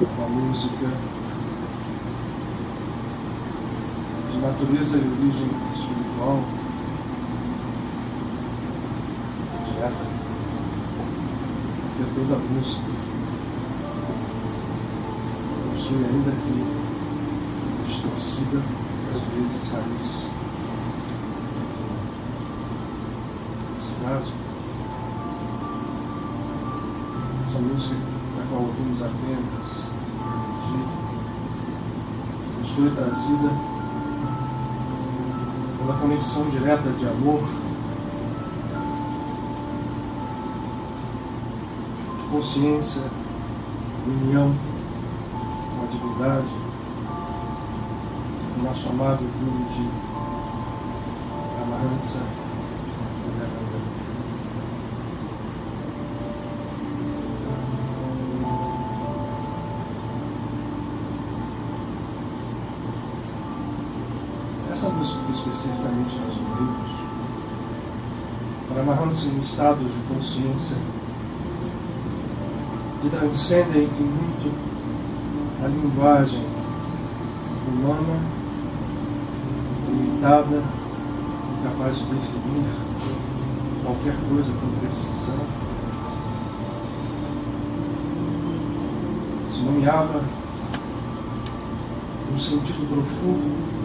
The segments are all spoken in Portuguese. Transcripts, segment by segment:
uma música de natureza e origem espiritual direta, porque toda música possui, ainda que distorcida, às vezes raiz. Nesse caso, essa música da qual ouvimos apenas nos foi trazida pela conexão direta de amor, de consciência, de união com a divindade, do nosso amado Guruji Paramahansa. Essa música que especificamente nós ouvimos, Paramahansa em estados de consciência que transcendem em muito a linguagem humana, limitada, incapaz de definir qualquer coisa com precisão, se nomeava um sentido profundo,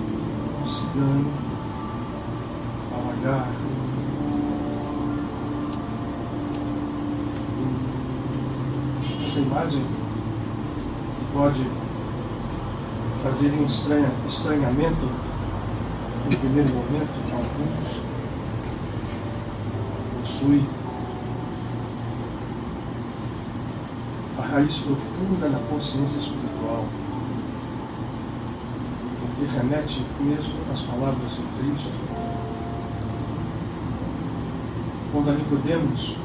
um cigano, alagar, essa imagem pode fazer um estranhamento no primeiro momento, alguns possui a raiz profunda na consciência espiritual, porque remete mesmo às palavras do Cristo, quando a Nicodemos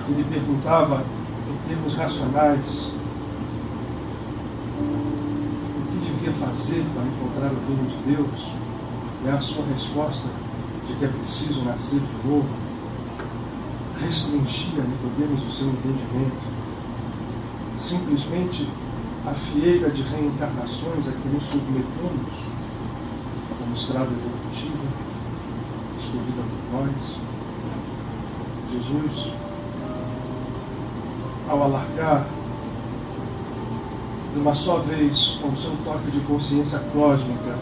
ele perguntava em termos racionais o que devia fazer para encontrar o reino de Deus, e a sua resposta de que é preciso nascer de novo restringia a Nicodemos o seu entendimento. Simplesmente a fieira de reencarnações a que nos submetemos como estrada evolutiva escolhida por nós, Jesus, ao alargar de uma só vez com o seu toque de consciência cósmica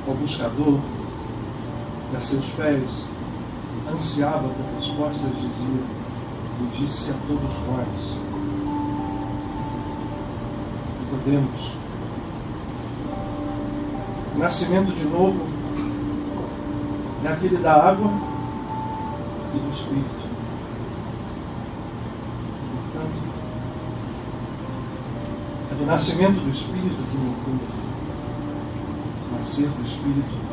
ao buscador que a seus pés ansiava por respostas, dizia e disse a todos nós: podemos. O nascimento de novo é aquele da água e do Espírito. Portanto, é do nascimento do Espírito que me incumbe. Nascer do Espírito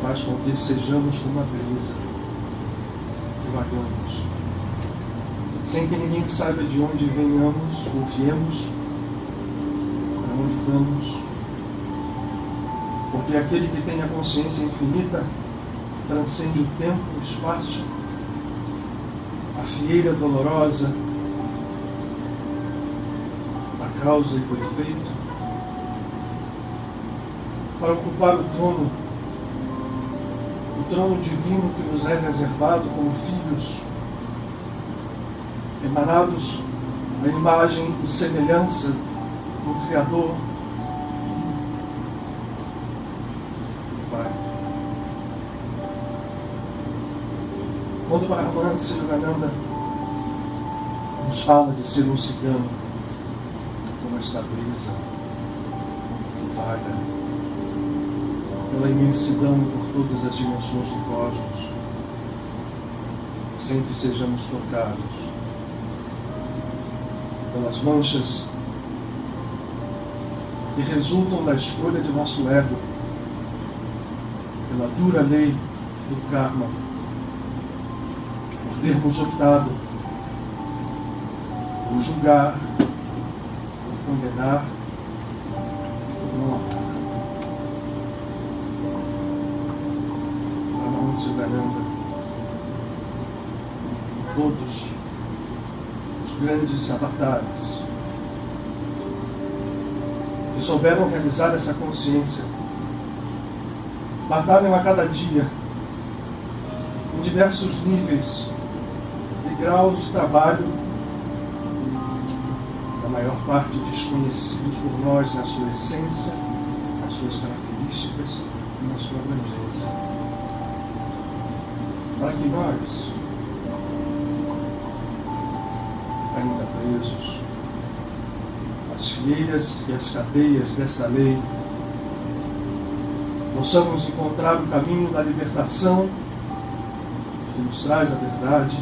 faz com que sejamos como a brisa que vagamos, sem que ninguém saiba de onde venhamos ou viemos, para onde vamos, porque aquele que tem a consciência infinita transcende o tempo, o espaço, a fieira dolorosa da causa e do efeito, para ocupar o trono divino que nos é reservado como filhos, emanados à imagem e semelhança do Criador, do Pai. Quando Paramahansa Yogananda nos fala de ser um cigano, como esta brisa que vaga pela imensidão por todas as dimensões do cosmos, sempre sejamos tocados pelas manchas que resultam da escolha de nosso ego, pela dura lei do karma, por termos optado por julgar, por condenar, por não amar. Paramahansa Yogananda, todos grandes avatares que souberam realizar essa consciência, batalham a cada dia em diversos níveis e graus de trabalho, na maior parte desconhecidos por nós na sua essência, nas suas características e na sua abrangência, para que nós, ainda presos às fileiras e às cadeias desta lei, possamos encontrar o caminho da libertação que nos traz a verdade,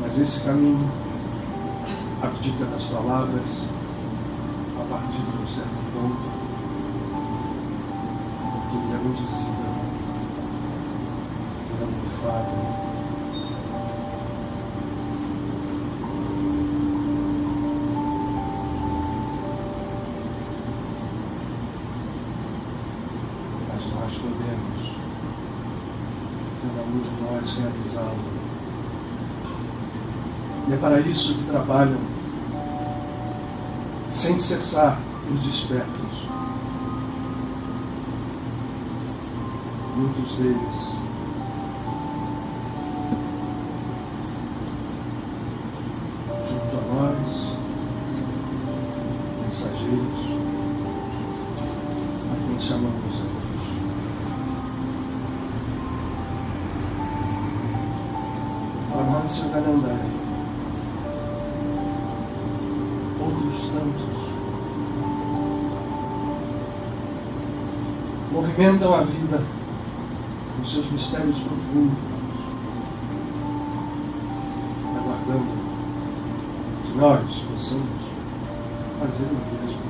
mas esse caminho abdica das palavras a partir de um certo ponto, porque ele é indizível, ele é inefável. Nós podemos, cada um de nós, realizá-lo. E é para isso que trabalham, sem cessar, os despertos. Muitos deles junto a nós, mensageiros, a quem chamamos anjos. Ramâncio Ganandai, outros tantos, movimentam a vida com seus mistérios profundos, aguardando que nós possamos fazer o mesmo.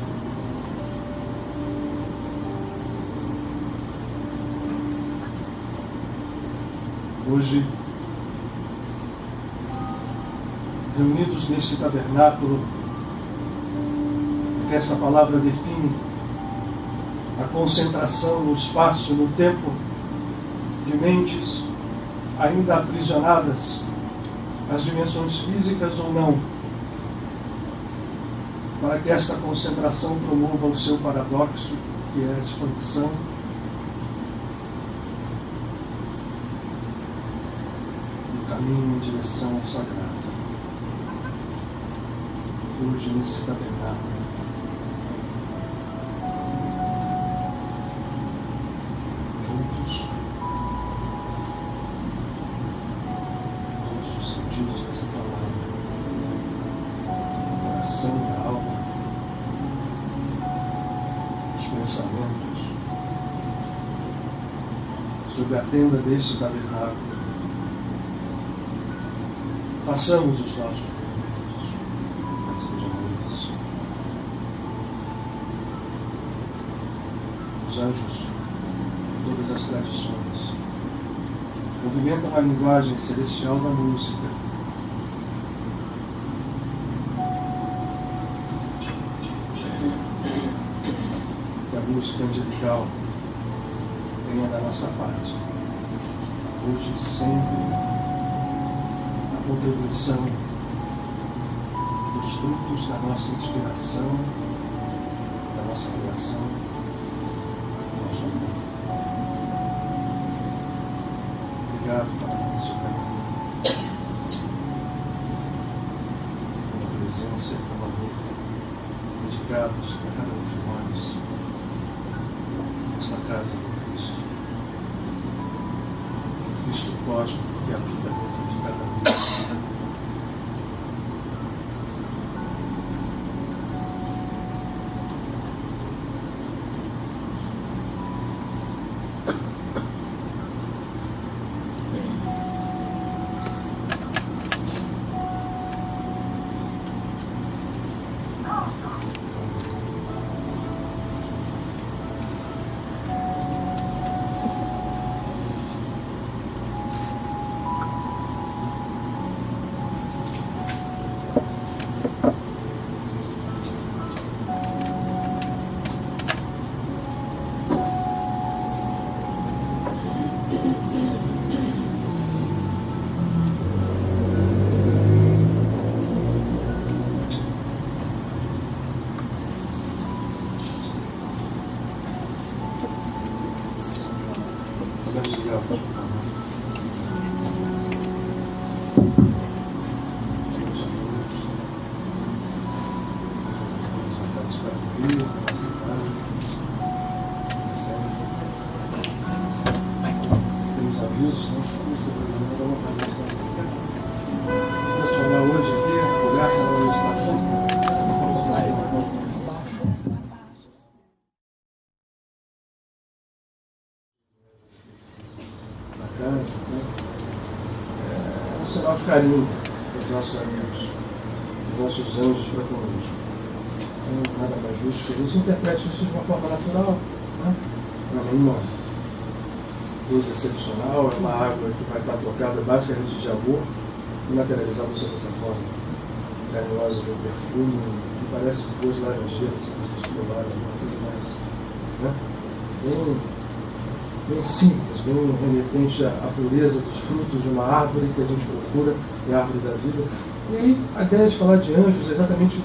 Hoje, reunidos nesse tabernáculo, que essa palavra define a concentração no espaço, no tempo, de mentes ainda aprisionadas às dimensões físicas ou não, para que esta concentração promova o seu paradoxo, que é a expansão do caminho em direção ao sagrado. Hoje, nesse tabernáculo, juntos, todos os sentidos dessa palavra, o coração e a alma, os pensamentos, sob a tenda deste tabernáculo, façamos os nossos os anjos, todas as tradições, movimentam a linguagem celestial da música. Que a música angelical venha da nossa parte, hoje e sempre, a contribuição dos frutos da nossa inspiração, da nossa criação, do nosso amor. Obrigado, Pai, seu caminho, pela presença e pelo amor dedicados a cada um de nós, nesta casa do Cristo, Cristo cósmico que habita dentro de cada um. Vamos transformar hoje aqui, graças à meditação. Bacana, né? É um sinal de carinho dos nossos amigos, dos nossos anjos para conosco. Então, nada mais justo que a gente interprete isso de uma forma natural, né? Não é nenhuma coisa excepcional, é uma água que vai estar tocada basicamente de amor e materializada sob essa forma carinhosa de um perfume que parece flores laranjeiras, se vocês provarem, uma coisa mais, né? Bem simples, bem remetente à pureza dos frutos de uma árvore que a gente procura, é a árvore da vida. E aí a ideia de falar de anjos é exatamente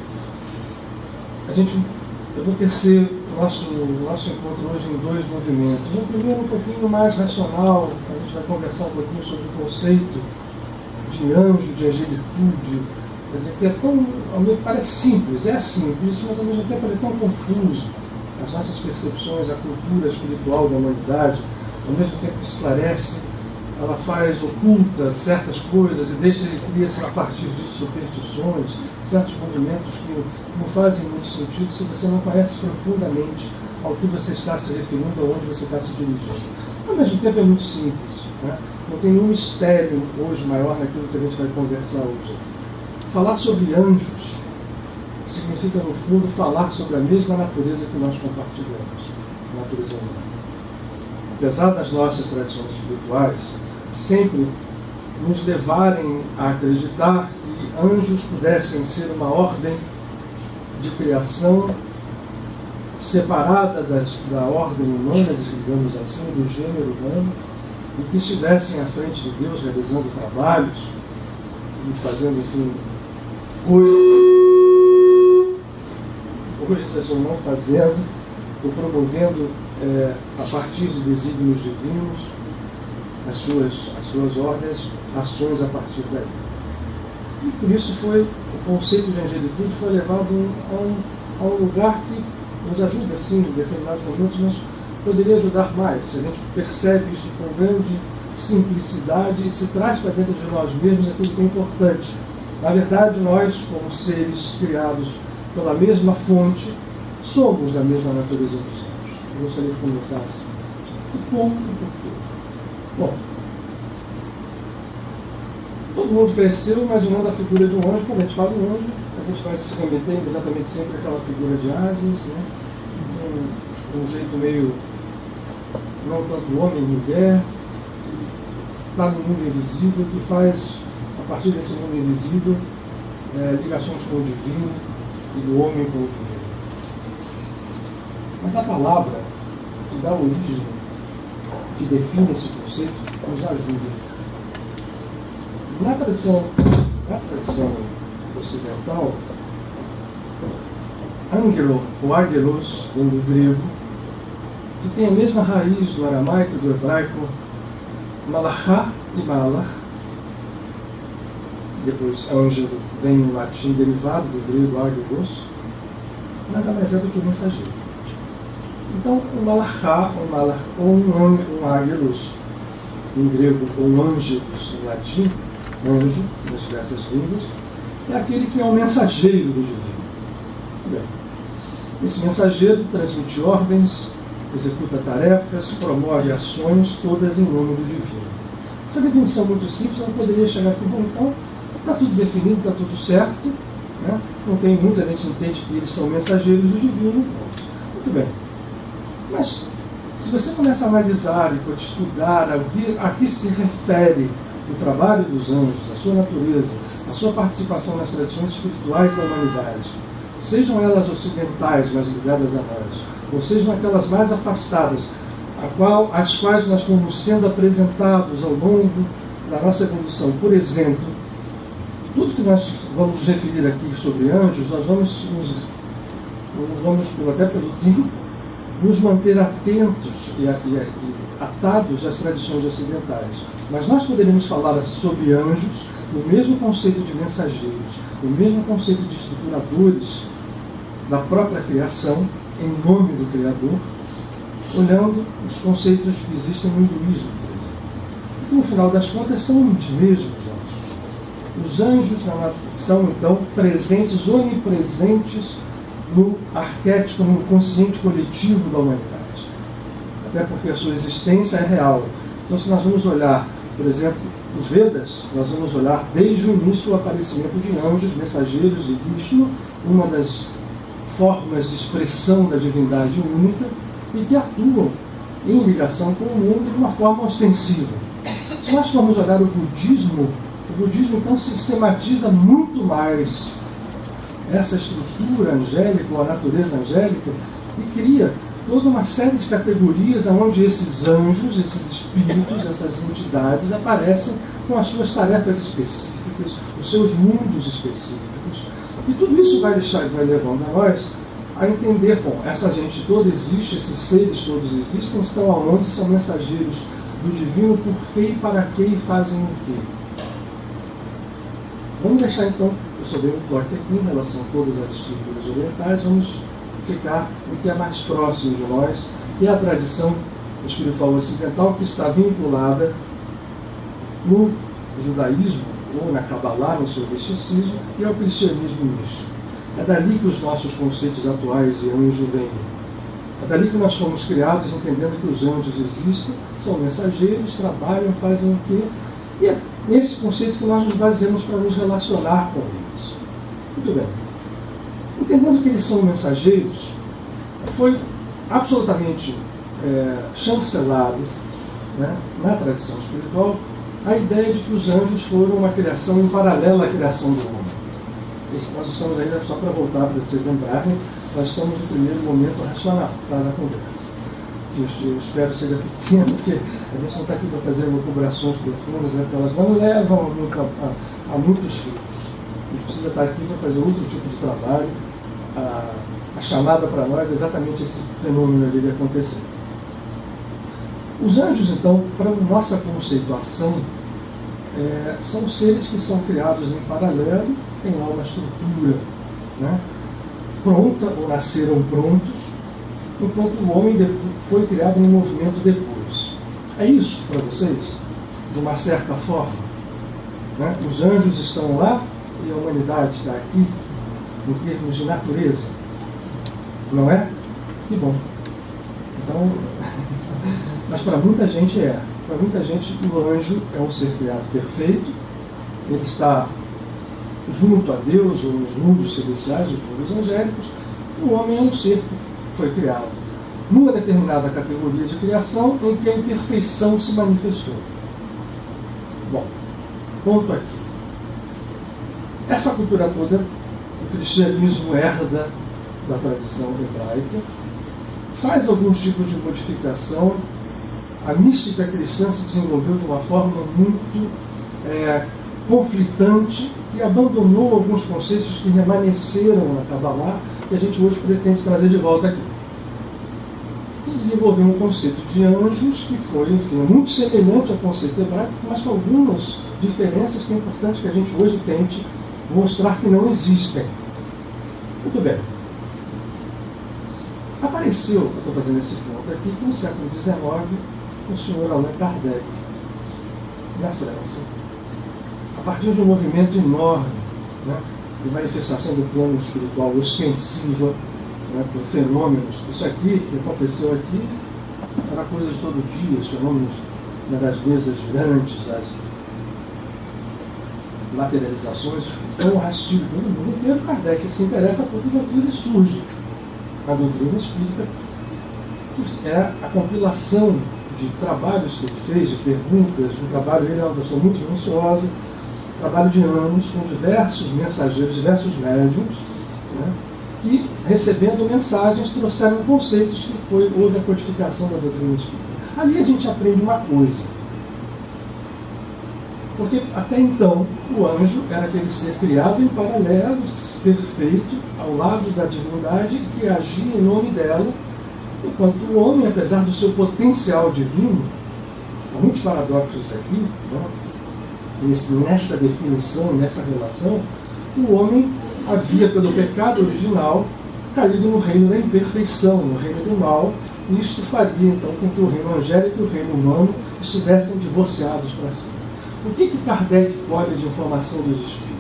eu vou tecer o nosso encontro hoje em dois movimentos. Um primeiro um pouquinho mais racional, a gente vai conversar um pouquinho sobre o conceito de anjo, de angelitude, quer dizer, que é tão, parece simples, mas ao mesmo tempo é tão confuso. As nossas percepções, a cultura espiritual da humanidade, ao mesmo tempo que esclarece, ela oculta certas coisas e cria-se a partir disso superstições, certos movimentos que não fazem muito sentido se você não conhece profundamente ao que você está se referindo, aonde você está se dirigindo. Ao mesmo tempo é muito simples, né? Não tem nenhum mistério hoje maior naquilo que a gente vai conversar hoje. Falar sobre anjos significa, no fundo, falar sobre a mesma natureza que nós compartilhamos, a natureza humana. Apesar das nossas tradições espirituais sempre nos levarem a acreditar que anjos pudessem ser uma ordem de criação separada da ordem humana, digamos assim, do gênero humano, e que estivessem à frente de Deus realizando trabalhos e fazendo, enfim, coisas ou não fazendo, ou promovendo a partir de desígnios divinos as suas ordens, ações a partir daí. E por isso o conceito de angelitude foi levado a um lugar que nos ajuda, sim, em determinados momentos, mas poderia ajudar mais. Se a gente percebe isso com grande simplicidade e se traz para dentro de nós mesmos aquilo que é importante. Na verdade, nós, como seres criados pela mesma fonte, somos da mesma natureza dos anjos. Eu gostaria de começar assim. Como e por quê? Bom, todo mundo cresceu imaginando a figura de um anjo. Quando a gente fala de um anjo, a gente vai se remeter exatamente sempre àquela figura de asas, né? Um jeito meio, não tanto homem e mulher, que está no mundo invisível, que faz, a partir desse mundo invisível, ligações com o divino e do homem com o divino. Mas a palavra que dá origem, que define esse conceito, nos ajuda. Na tradição ocidental, Angelo, ou Angelos, vem do grego, que tem a mesma raiz do aramaico e do hebraico, Malachá e Malach. Depois, Ângelo vem no latim, derivado do grego Angelos, nada mais é do que mensageiro. Então, o Malachá, ou um Angelos, em grego, ou Angelos, em latim, anjo, nas diversas línguas, é aquele que é o mensageiro do divino. Bem, esse mensageiro transmite ordens, executa tarefas, promove ações, todas em nome do divino. Essa definição muito simples, ela poderia chegar aqui, bom, então, está tudo definido, está tudo certo, né? Não tem muita gente entende que eles são mensageiros do divino. Muito bem. Mas, se você começa a analisar e estudar a que se refere o trabalho dos anjos, a sua natureza, a sua participação nas tradições espirituais da humanidade, sejam elas ocidentais, mais ligadas a nós, ou sejam aquelas mais afastadas, às quais nós fomos sendo apresentados ao longo da nossa evolução. Por exemplo, tudo que nós vamos referir aqui sobre anjos, nós vamos até pelo tempo, nos manter atentos e atados às tradições ocidentais. Mas nós poderíamos falar sobre anjos no mesmo conceito de mensageiros, no mesmo conceito de estruturadores da própria criação, em nome do Criador, olhando os conceitos que existem no hinduísmo, por exemplo. que no final das contas são os mesmos anjos. Os anjos são então presentes, onipresentes no arquétipo, no consciente coletivo da humanidade. Até porque a sua existência é real. Então, se nós vamos olhar, por exemplo, os Vedas, nós vamos olhar desde o início o aparecimento de anjos, mensageiros de Vishnu, uma das formas de expressão da divindade única, e que atuam em ligação com o mundo de uma forma ostensiva. Se nós formos olhar o budismo então sistematiza muito mais essa estrutura angélica, ou a natureza angélica, e cria toda uma série de categorias onde esses anjos, esses espíritos, essas entidades aparecem com as suas tarefas específicas, os seus mundos específicos. E tudo isso vai levando a nós a entender, bom, essa gente toda existe, esses seres todos existem, estão aonde, são mensageiros do divino, por quê e para quê e fazem o quê. Vamos deixar então, eu só dei um corte aqui em relação a todas as estruturas orientais, vamos ficar no que é mais próximo de nós, que é a tradição espiritual ocidental, que está vinculada no judaísmo, ou na Kabbalah, no seu misticismo, e ao cristianismo místico. É dali que os nossos conceitos atuais de anjo vêm. É dali que nós fomos criados, entendendo que os anjos existem, são mensageiros, trabalham, fazem o quê? E é nesse conceito que nós nos baseamos para nos relacionar com eles. Muito bem. Entendendo que eles são mensageiros, foi absolutamente chancelado, né, na tradição espiritual, a ideia de que os anjos foram uma criação em paralelo à criação do homem. Nós estamos ainda, só para voltar, para vocês lembrarem, nós estamos no primeiro momento racional, tá, da conversa. Eu espero que seja pequeno, porque a gente não está aqui para fazer elucubrações profundas, né, porque elas não levam a muitos filhos. A gente precisa estar aqui para fazer outro tipo de trabalho. A chamada para nós é exatamente esse fenômeno ali de acontecer. Os anjos, então, para nossa conceituação, são seres que são criados em paralelo, têm lá uma estrutura, né, pronta, ou nasceram prontos, enquanto o homem foi criado em movimento depois. É isso para vocês? De uma certa forma, né? Os anjos estão lá e a humanidade está aqui, em termos de natureza. Não é? Que bom. Então, mas para muita gente Para muita gente, o anjo é um ser criado perfeito, ele está junto a Deus, ou nos mundos celestiais, os mundos angélicos. O homem é um ser que foi criado numa determinada categoria de criação em que a imperfeição se manifestou. Bom, ponto aqui. Essa cultura toda, o cristianismo herda da tradição hebraica, faz alguns tipos de modificação. A mística cristã se desenvolveu de uma forma muito conflitante e abandonou alguns conceitos que remanesceram na Kabbalah, que a gente hoje pretende trazer de volta aqui. E desenvolveu um conceito de anjos que foi, enfim, muito semelhante ao conceito hebraico, mas com algumas diferenças que é importante que a gente hoje tente mostrar que não existem. Muito bem. Apareceu, eu estou fazendo esse ponto aqui, que no século XIX, o senhor Allan Kardec, na França, a partir de um movimento enorme, né, de manifestação do plano espiritual ostensiva, né, por fenômenos. Isso aqui, que aconteceu aqui, era coisa de todo dia, os fenômenos, né, das mesas girantes, das materializações, foi um rastilho todo mundo inteiro. Kardec se interessa por tudo aquilo e surge a doutrina espírita, que é a compilação de trabalhos que ele fez, de perguntas, um trabalho, ele é uma pessoa muito minuciosa, trabalho de anos, com diversos mensageiros, diversos médiums, né, que, recebendo mensagens, trouxeram conceitos que houve a codificação da doutrina espírita. Ali a gente aprende uma coisa, porque até então o anjo era aquele ser criado em paralelo, perfeito, ao lado da divindade, que agia em nome dela, enquanto o homem, apesar do seu potencial divino, há muitos paradoxos aqui, né, nesta definição, nessa relação, o homem havia, pelo pecado original, caído no reino da imperfeição, no reino do mal, e isto faria, então, com que o reino angélico e o reino humano estivessem divorciados para si. O que Kardec colhe de informação dos espíritos?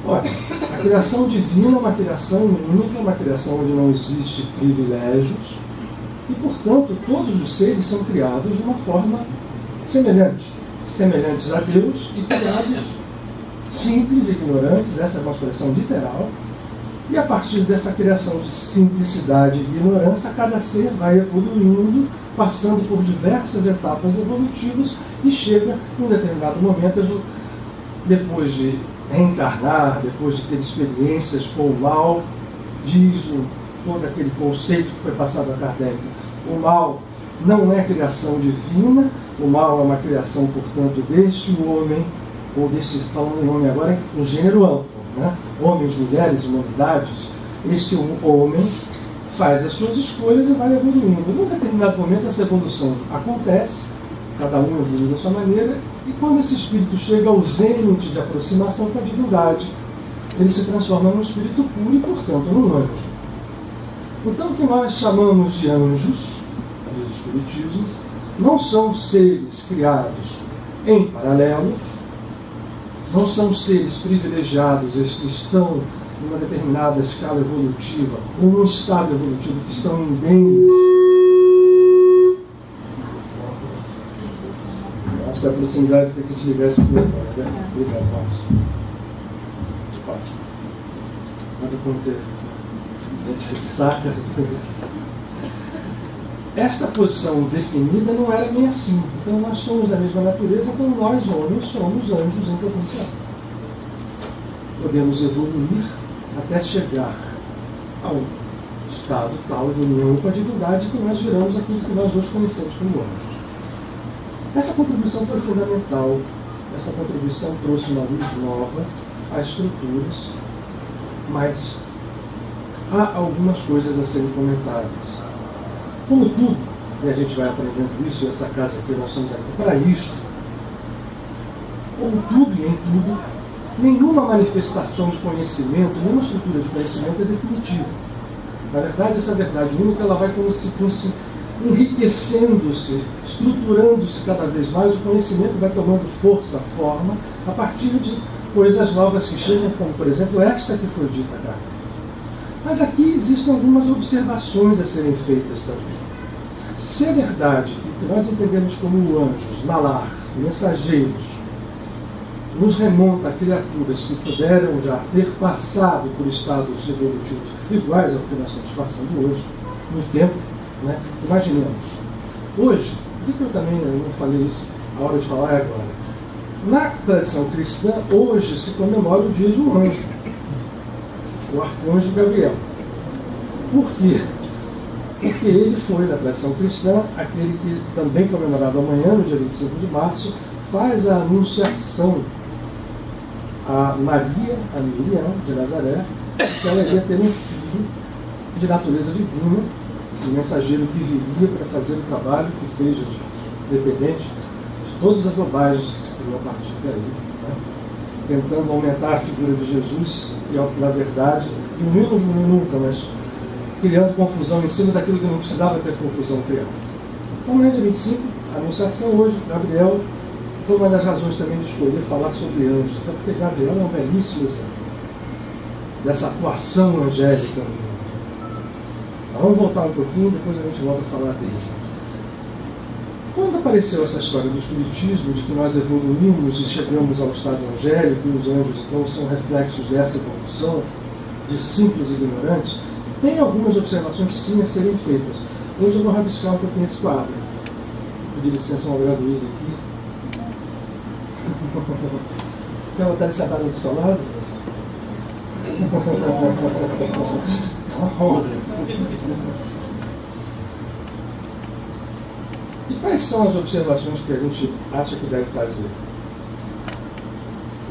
Olha, a criação divina é uma criação única, uma criação onde não existe privilégios, e, portanto, todos os seres são criados de uma forma semelhante, semelhantes a Deus e criados simples e ignorantes, essa é uma expressão literal, e a partir dessa criação de simplicidade e ignorância, cada ser vai evoluindo, passando por diversas etapas evolutivas e chega, em um determinado momento, depois de reencarnar, depois de ter experiências com o mal, diz todo aquele conceito que foi passado a Kardec. O mal não é criação divina, o mal é uma criação, portanto, deste homem, ou desse, falando em homem agora, um gênero amplo, né? Homens, mulheres, humanidades. Esse homem faz as suas escolhas e vai evoluindo. Num determinado momento, essa evolução acontece, cada um evolui da sua maneira, e quando esse espírito chega ao zênite de aproximação com a divindade, ele se transforma num espírito puro e, portanto, num anjo. Então, o que nós chamamos de anjos, do Espiritismo, não são seres criados em paralelo, não são seres privilegiados, que estão em uma determinada escala evolutiva, ou num estado evolutivo que estão em bens. Acho que a proximidade tem que desligar esse microfone, né? Obrigado, Márcio. Nada com ter. A gente saca. Esta posição definida não era bem assim. Então nós somos da mesma natureza, então nós, homens, somos anjos em potencial. Podemos evoluir até chegar a um estado tal de união com a divindade que nós viramos aquilo que nós hoje conhecemos como anjos. Essa contribuição foi fundamental. Essa contribuição trouxe uma luz nova às estruturas, mas há algumas coisas a serem comentadas. Como tudo, e a gente vai aprendendo isso, essa casa aqui, nós estamos aqui para isto, como tudo e em tudo, nenhuma manifestação de conhecimento, nenhuma estrutura de conhecimento é definitiva. Na verdade, essa verdade única, ela vai como se fosse enriquecendo-se, estruturando-se cada vez mais, o conhecimento vai tomando força, forma, a partir de coisas novas que chegam, como, por exemplo, esta que foi dita cá. Mas aqui existem algumas observações a serem feitas também. Se é verdade que nós entendemos como anjos, malar, mensageiros, nos remonta a criaturas que puderam já ter passado por estados evolutivos iguais ao que nós estamos passando hoje, no tempo, né? Imaginemos. Hoje, por que eu também não falei isso? A hora de falar é agora. Na tradição cristã, hoje se comemora o dia de um anjo, o arcanjo Gabriel. Por quê? Porque ele foi, na tradição cristã, aquele que também comemorado amanhã, no dia 25 de março, faz a anunciação a Maria, a Miriam de Nazaré, que ela iria ter um filho de natureza divina, um mensageiro que viria para fazer o trabalho que fez, dependente de todas as bobagens que se criou a partir daí, né? Tentando aumentar a figura de Jesus, e na verdade, não nunca, mas criando confusão em cima daquilo que não precisava ter confusão criada. Então, no dia 25, a anunciação hoje, Gabriel, foi uma das razões também de escolher falar sobre anjos, até porque Gabriel é um belíssimo exemplo dessa atuação angélica. Então, vamos voltar um pouquinho, depois a gente volta a falar dele. Quando apareceu essa história do Espiritismo, de que nós evoluímos e chegamos ao estado angélico, e os anjos então são reflexos dessa evolução, de simples ignorantes, tem algumas observações sim a serem feitas. Hoje eu vou rabiscar um pouquinho esse quadro. Vou pedir licença ao Alberto Luiz aqui. Quer botar ele sentado do seu lado? E quais são as observações que a gente acha que deve fazer?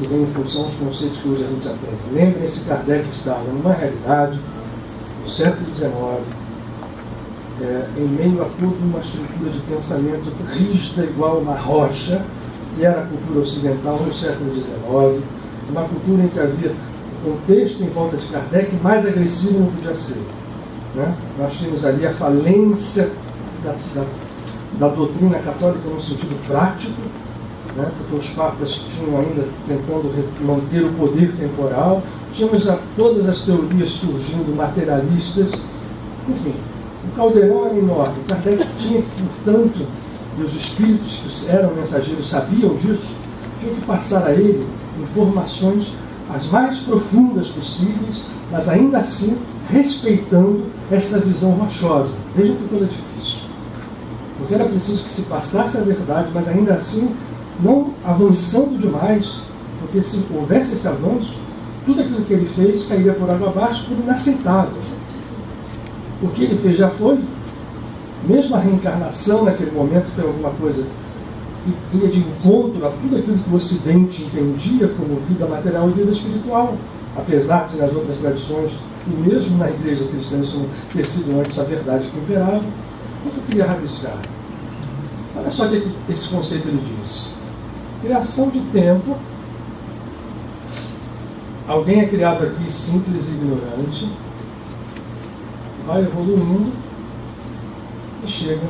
Que vem em função dos conceitos que hoje a gente aprende. Lembrem-se, Kardec estava numa realidade, no século XIX, em meio a toda uma estrutura de pensamento rígida, igual uma rocha, que era a cultura ocidental no século XIX, uma cultura em que havia um contexto em volta de Kardec mais agressivo não podia ser. Né? Nós tínhamos ali a falência da doutrina católica no sentido prático, né? Porque os papas tinham ainda tentando manter o poder temporal, tínhamos todas as teorias surgindo, materialistas, enfim, o caldeirão era enorme. Kardec tinha, portanto, e os espíritos que eram mensageiros sabiam disso, tinham que passar a ele informações as mais profundas possíveis, mas ainda assim respeitando essa visão rochosa. Vejam que coisa difícil. Porque era preciso que se passasse a verdade, mas ainda assim não avançando demais, porque se houvesse esse avanço, tudo aquilo que ele fez cairia por água abaixo por inaceitável. O que ele fez já foi, mesmo a reencarnação naquele momento foi alguma coisa que ia de encontro a tudo aquilo que o Ocidente entendia como vida material e vida espiritual, apesar de nas outras tradições, e mesmo na igreja cristã, isso não ter sido antes a verdade que imperava. O que eu queria rabiscar? Olha só o que esse conceito ele diz. Criação de tempo. Alguém é criado aqui simples e ignorante, vai evoluindo e chega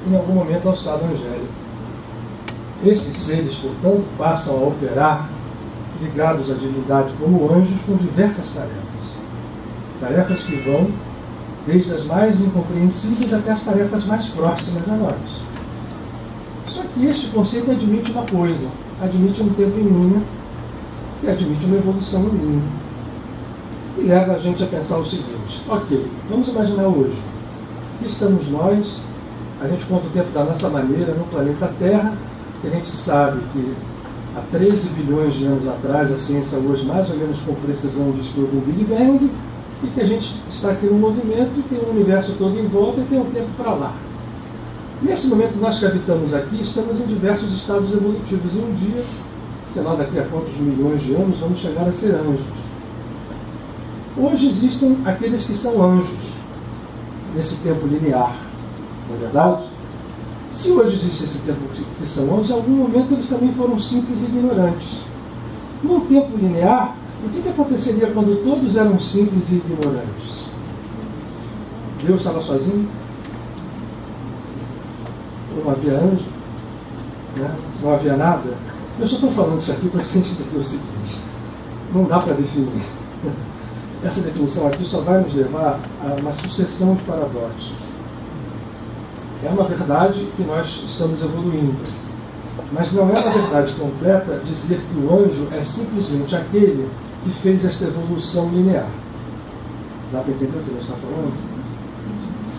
em algum momento ao estado angélico. Esses seres, portanto, passam a operar ligados à divindade como anjos com diversas tarefas. Tarefas que vão desde as mais incompreensíveis até as tarefas mais próximas a nós. Só que este conceito admite uma coisa, admite um tempo em linha e admite uma evolução em linha. E leva a gente a pensar o seguinte: ok, vamos imaginar hoje, aqui estamos nós, a gente conta o tempo da nossa maneira no planeta Terra, que a gente sabe que há 13 bilhões de anos atrás, a ciência hoje mais ou menos com precisão diz que houve um Big Bang, e que a gente está aqui no movimento, tem o universo todo em volta e tem um tempo para lá. Nesse momento nós que habitamos aqui, estamos em diversos estados evolutivos, e um dia, sei lá, daqui a quantos milhões de anos, vamos chegar a ser anjos. Hoje existem aqueles que são anjos, nesse tempo linear, não é verdade? Se hoje existe esse tempo que são anjos, em algum momento eles também foram simples e ignorantes. Num tempo linear, o que aconteceria quando todos eram simples e ignorantes? Deus estava sozinho? Não havia anjo? Né? Não havia nada? Eu só estou falando isso aqui para a gente entender o seguinte: não dá para definir. Essa definição aqui só vai nos levar a uma sucessão de paradoxos. É uma verdade que nós estamos evoluindo, mas não é uma verdade completa dizer que o anjo é simplesmente aquele que fez esta evolução linear. Dá para entender o que nós estamos falando?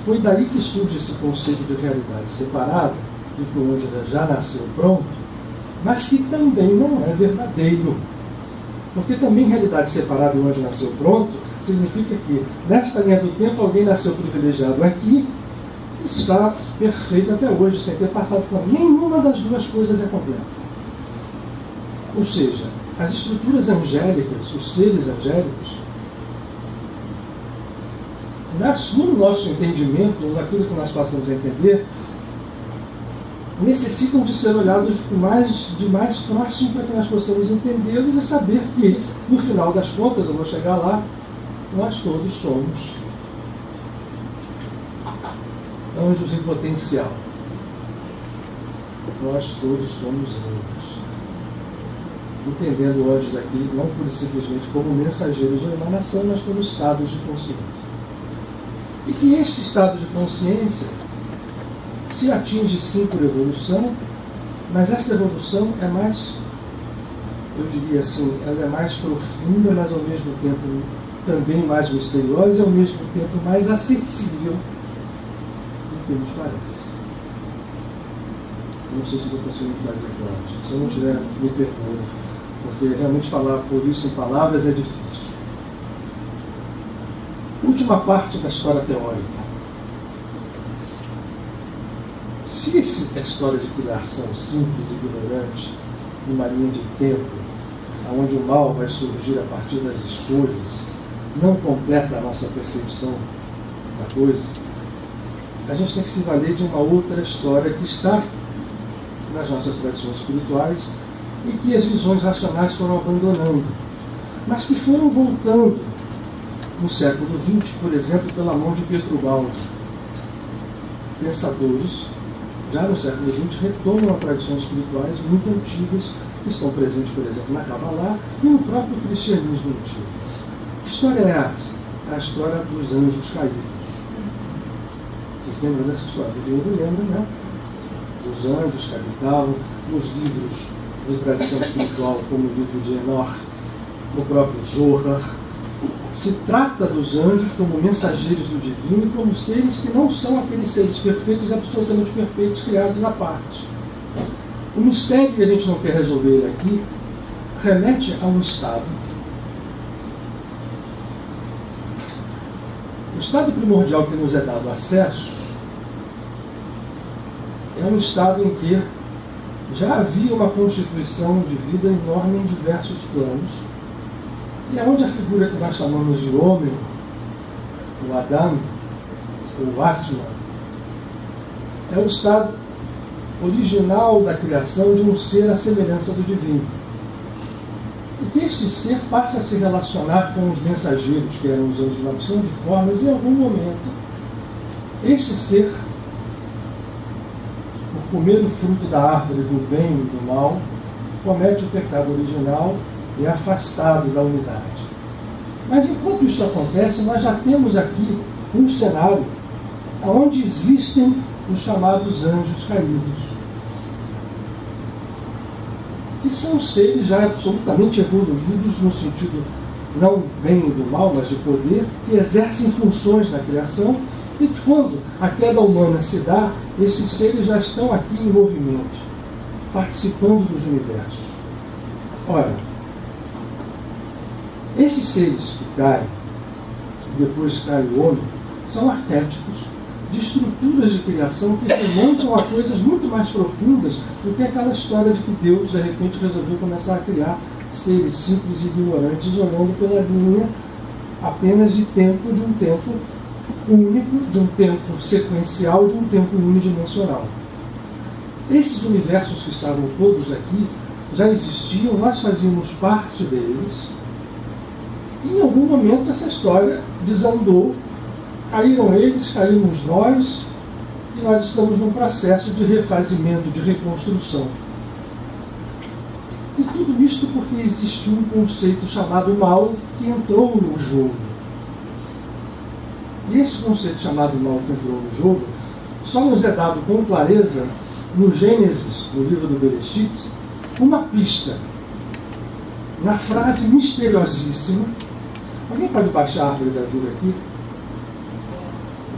Foi daí que surge esse conceito de realidade separada, de que o anjo já nasceu pronto, mas que também não é verdadeiro. Porque também realidade separada e o anjo nasceu pronto, significa que nesta linha do tempo alguém nasceu privilegiado aqui e está perfeito até hoje, sem ter passado por nenhuma das duas coisas é completa. Ou seja, as estruturas angélicas, os seres angélicos, no nosso entendimento, naquilo que nós passamos a entender, necessitam de ser olhados de mais próximo para que nós possamos entendê-los e saber que, no final das contas, eu vou chegar lá, nós todos somos anjos em potencial. Nós todos somos anjos. Entendendo anjos aqui, não pura e simplesmente como mensageiros ou emanação, mas como estados de consciência. E que este estado de consciência se atinge sim por evolução, mas esta evolução é mais, eu diria assim, ela é mais profunda, mas ao mesmo tempo também mais misteriosa e ao mesmo tempo mais acessível do que nos parece. Não sei se estou conseguindo fazer claro. Se eu não tiver, me perdoe, porque realmente falar por isso em palavras é difícil. Última parte da história teórica. Se a história de criação simples e ignorante, numa linha de tempo, onde o mal vai surgir a partir das escolhas, não completa a nossa percepção da coisa, a gente tem que se valer de uma outra história que está nas nossas tradições espirituais e que as visões racionais foram abandonando, mas que foram voltando no século XX, por exemplo, pela mão de Pietro Baldi. pensadores, já no século XX, retomam a tradições espirituais muito antigas, que estão presentes, por exemplo, na Kabbalah e no próprio cristianismo antigo. Que história é essa? É a história dos anjos caídos. Vocês lembram dessa história? Eu lembro, né? Dos anjos que habitavam nos livros de tradição espiritual, como o livro de Enoch, no próprio Zohar. Se trata dos anjos como mensageiros do divino, como seres que não são aqueles seres perfeitos, absolutamente perfeitos, criados à parte. O mistério que a gente não quer resolver aqui remete a um estado. O estado primordial que nos é dado acesso é um estado em que já havia uma constituição de vida enorme em diversos planos, e é onde a figura que nós chamamos de homem, o Adam, o Atman, é o estado original da criação de um ser à semelhança do divino. E que este ser passa a se relacionar com os mensageiros, que eram os anjos, na opção de formas, e em algum momento, este ser, por comer o fruto da árvore do bem e do mal, comete o pecado original e é afastado da unidade. Mas enquanto isso acontece, nós já temos aqui um cenário onde existem os chamados anjos caídos, que são seres já absolutamente evoluídos no sentido não bem e do mal, mas de poder, que exercem funções na criação, e quando a queda humana se dá, esses seres já estão aqui em movimento, participando dos universos. Ora, esses seres que caem, depois cai o homem, são arquétipos de estruturas de criação que remontam a coisas muito mais profundas do que aquela história de que Deus, de repente, resolveu começar a criar seres simples e ignorantes, olhando pela linha apenas de tempo, de um tempo único, de um tempo sequencial, de um tempo unidimensional. Esses universos que estavam todos aqui já existiam, nós fazíamos parte deles, e em algum momento essa história desandou, caíram eles, caímos nós, e nós estamos num processo de refazimento, de reconstrução. E tudo isto porque existiu um conceito chamado mal que entrou no jogo. E esse conceito chamado mal que entrou no jogo só nos é dado com clareza no Gênesis, no livro do Bereshit, uma pista. Na frase misteriosíssima. Alguém pode baixar a árvore da vida aqui?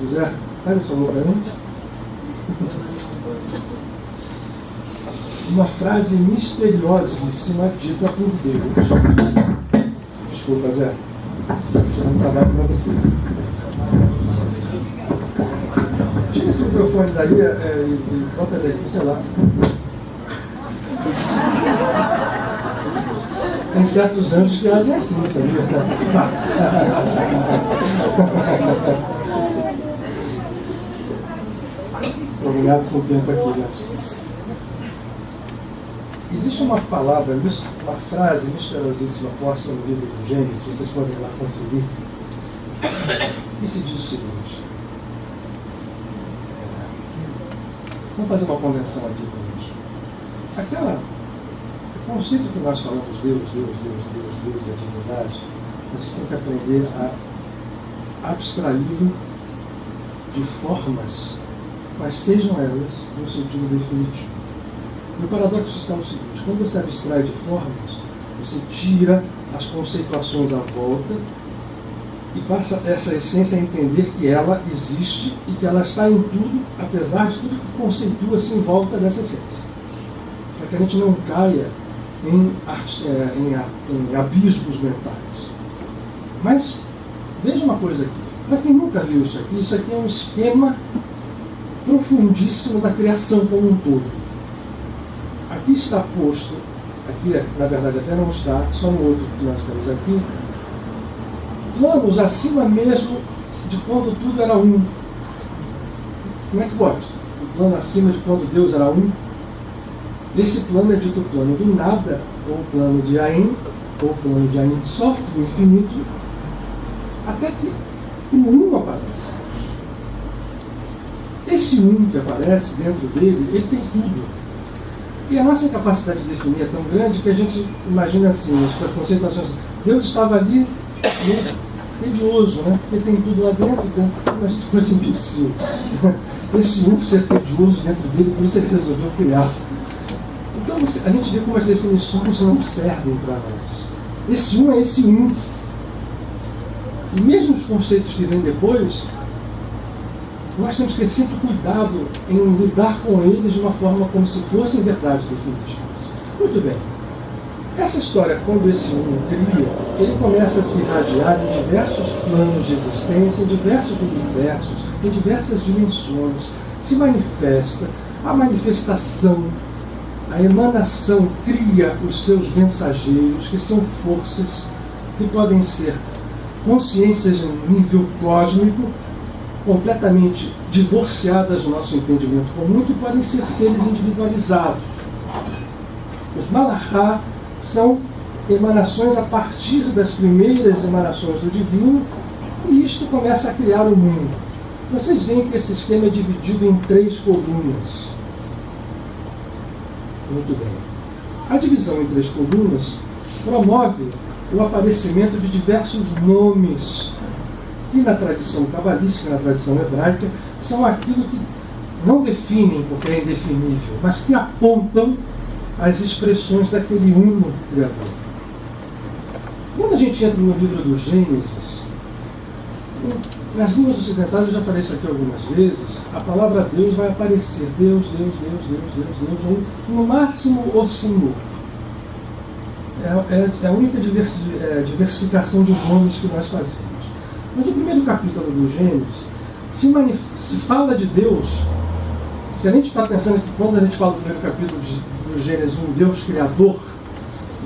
José, pega o seu nome para mim. Uma frase misteriosíssima dita por Deus. Desculpa, Zé. Estou dando trabalho para você. Tira esse microfone daí e bota daí, sei lá. Tem certos anjos que agem assim, sabia? Estou ligado com o tempo aqui, né? Existe uma palavra, uma frase misteriosíssima posta no livro do Gênesis, vocês podem ir lá conferir, que se diz o seguinte. Vamos fazer uma convenção aqui com isso. O conceito que nós falamos, Deus e a divindade, a gente tem que aprender a abstraí-lo de formas, mas sejam elas no sentido definitivo. E o paradoxo está no seguinte: quando você abstrai de formas, você tira as conceituações à volta e passa essa essência a entender que ela existe e que ela está em tudo, apesar de tudo que conceitua-se em volta dessa essência. Para que a gente não caia em abismos mentais. Mas, veja uma coisa aqui. Para quem nunca viu isso aqui é um esquema profundíssimo da criação como um todo. Aqui está posto, aqui na verdade até não está, só no outro que nós temos aqui, planos acima mesmo de quando tudo era um. Como é que pode? O plano acima de quando Deus era um? Esse plano é dito plano do nada, ou plano de Ain, ou plano de Ain Sof, do infinito, até que o um aparece. Esse um que aparece dentro dele, ele tem tudo. E a nossa incapacidade de definir é tão grande que a gente imagina assim, as conceituações. Deus estava ali, né, tedioso, né? Porque tem tudo lá dentro, mas coisa imbecil. Esse um ser tedioso dentro dele, por isso ele resolveu criar. Então a gente vê como as definições não servem para nós. Esse um é esse um. E mesmo os conceitos que vêm depois, nós temos que ter sempre cuidado em lidar com eles de uma forma como se fossem verdades definitivas. Muito bem. Essa história, quando esse um cria, ele começa a se irradiar em diversos planos de existência, em diversos universos, em diversas dimensões, se manifesta, a manifestação, a emanação cria os seus mensageiros, que são forças que podem ser consciências em nível cósmico, completamente divorciadas do nosso entendimento comum, que podem ser seres individualizados. Os Malachá são emanações a partir das primeiras emanações do divino, e isto começa a criar o mundo. Vocês veem que esse esquema é dividido em 3 colunas. Muito bem. A divisão em 3 colunas promove o aparecimento de diversos nomes que na tradição cabalística, na tradição hebraica, são aquilo que não definem porque é indefinível, mas que apontam as expressões daquele uno Criador. Quando a gente entra no livro do Gênesis, nas línguas ocidentais, eu já falei isso aqui algumas vezes, a palavra Deus vai aparecer, Deus, ou no máximo o Senhor. É a única diversificação de nomes que nós fazemos. Mas o primeiro capítulo do Gênesis se fala de Deus. Se a gente está pensando que quando a gente fala do primeiro capítulo do Gênesis, um Deus criador,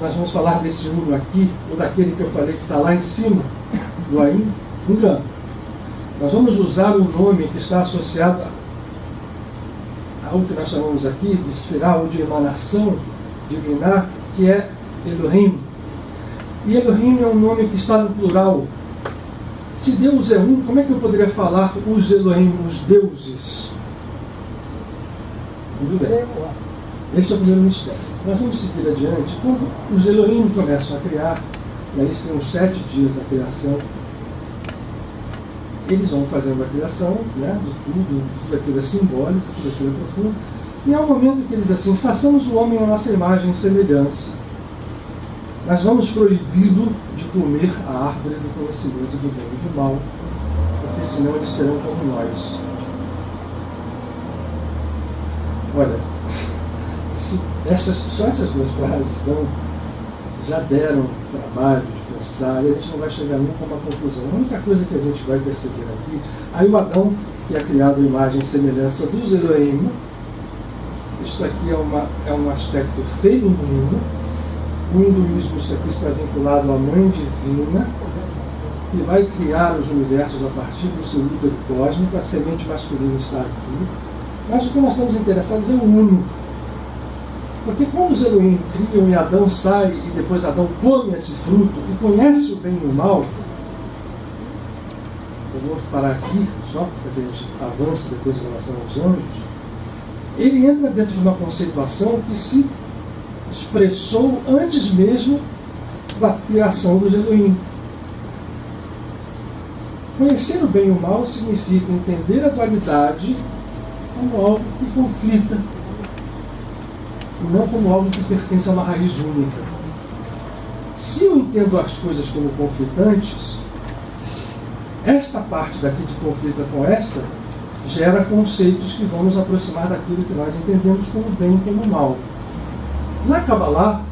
nós vamos falar desse uno aqui, ou daquele que eu falei que está lá em cima, do Aim, engano. Nós vamos usar o nome que está associado ao que nós chamamos aqui de esfera ou de emanação, de minar, que é Elohim. E Elohim é um nome que está no plural. Se Deus é um, como é que eu poderia falar os Elohim, os deuses? Tudo bem. Esse é o primeiro mistério. Nós vamos seguir adiante. Quando os Elohim começam a criar, e aí são os 7 dias da criação, eles vão fazendo a criação, né, de tudo aquilo é simbólico, tudo aquilo é profundo, e há um momento que eles assim, façamos o homem à nossa imagem e semelhança. Nós vamos proibi-lo de comer a árvore do conhecimento do bem e do mal, porque senão eles serão como nós. Olha, só essas 2 frases já deram trabalho de pensar, e a gente não vai chegar nunca a uma conclusão. A única coisa que a gente vai perceber aqui, aí o Adão, que é criado à imagem e semelhança dos Elohim, isto aqui é um aspecto feminino. O hinduísmo, isso aqui está vinculado à mãe divina, que vai criar os universos a partir do seu útero cósmico, a semente masculina está aqui. Mas o que nós estamos interessados é o uno. Porque quando os Elohim criam e Adão sai, e depois Adão come esse fruto e conhece o bem e o mal, eu vou parar aqui, só para que a gente avance depois em relação aos anjos, ele entra dentro de uma conceituação que se expressou antes mesmo da criação dos Elohim. Conhecer o bem e o mal significa entender a dualidade como algo que conflita, e não como algo que pertence a uma raiz única. Se eu entendo as coisas como conflitantes, esta parte daqui que conflita com esta gera conceitos que vão nos aproximar daquilo que nós entendemos como bem e como mal. Na Kabbalah,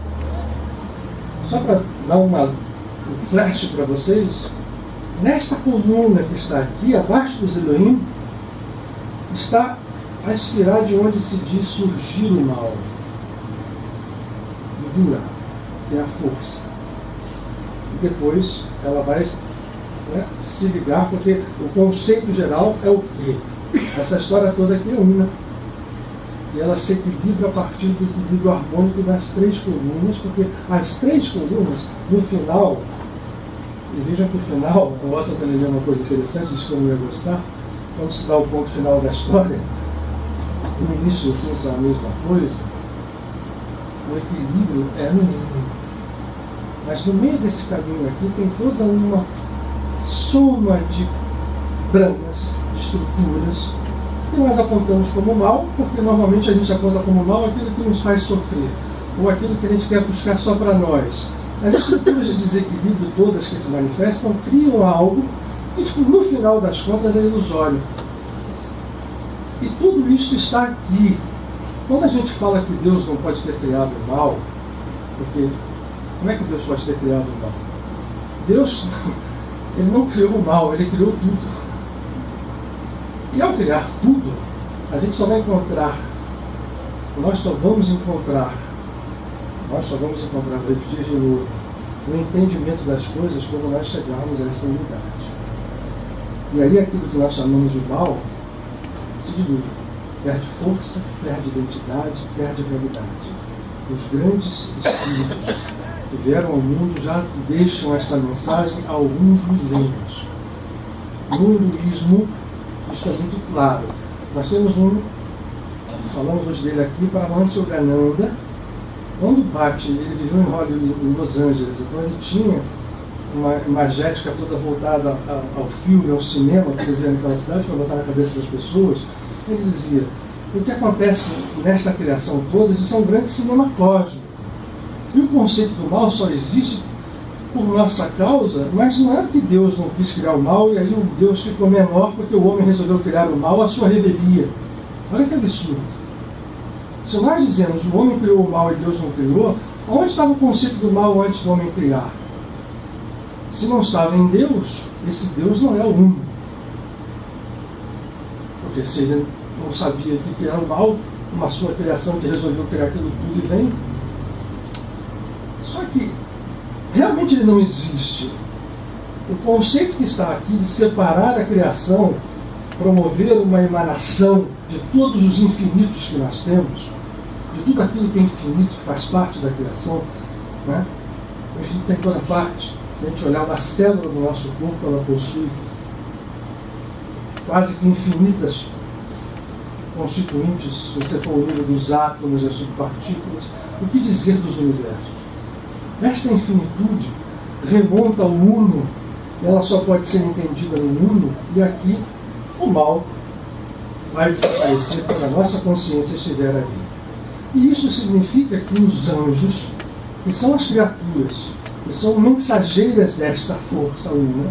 só para dar um flash para vocês, nesta coluna que está aqui, abaixo dos Elohim, está a esfera de onde se diz surgir o mal. Dura, que é a força. E depois ela vai, né, se ligar, porque o conceito geral é o quê? Essa história toda aqui é una. E ela se equilibra a partir do equilíbrio harmônico das 3 colunas, porque as 3 colunas, no final, e vejam que o final, o Otto também leu uma coisa interessante, disse que eu não ia gostar, quando se dá o ponto final da história, no início e o fim são a mesma coisa, o equilíbrio é no mínimo. Mas no meio desse caminho aqui tem toda uma soma de bramas, de estruturas, que nós apontamos como mal, porque normalmente a gente aponta como mal aquilo que nos faz sofrer, ou aquilo que a gente quer buscar só para nós. As estruturas de desequilíbrio todas que se manifestam criam algo que, no final das contas, é ilusório. E tudo isso está aqui. Quando a gente fala que Deus não pode ter criado o mal, porque como é que Deus pode ter criado o mal? Deus, ele não criou o mal, ele criou tudo. E ao criar tudo, a gente só vai encontrar, nós só vamos encontrar, vou repetir de novo, o entendimento das coisas quando nós chegarmos a essa unidade. E aí aquilo que nós chamamos de mal se dilui, perde força, perde identidade, perde realidade. Os grandes espíritos que vieram ao mundo já deixam esta mensagem há alguns milênios. No hinduísmo, isso é muito claro. Nós temos falamos hoje dele aqui, Paramahansa Yogananda. Quando Bhakti, ele viveu em Hollywood, em Los Angeles, então ele tinha uma imagética toda voltada ao filme, ao cinema, que ele via naquela cidade, para botar na cabeça das pessoas. Ele dizia, o que acontece nesta criação toda, isso é um grande cinema cósmico. E o conceito do mal só existe por nossa causa, mas não é que Deus não quis criar o mal e aí o Deus ficou menor porque o homem resolveu criar o mal à sua revelia. Olha que absurdo. Se nós dizemos o homem criou o mal e Deus não criou, onde estava o conceito do mal antes do homem criar? Se não estava em Deus, esse Deus não é o uno. Porque se ele não sabia que era o mal, uma sua criação que resolveu criar aquilo tudo e vem. Só que realmente ele não existe. O conceito que está aqui de separar a criação, promover uma emanação de todos os infinitos que nós temos, de tudo aquilo que é infinito, que faz parte da criação, né? O infinito tem toda parte. Se a gente olhar uma célula do nosso corpo, ela possui quase que infinitas constituintes, se você for o nível dos átomos, das subpartículas. O que dizer dos universos? Esta infinitude remonta ao uno, ela só pode ser entendida no uno, e aqui o mal vai desaparecer quando a nossa consciência estiver ali. E isso significa que os anjos, que são as criaturas, que são mensageiras desta força una,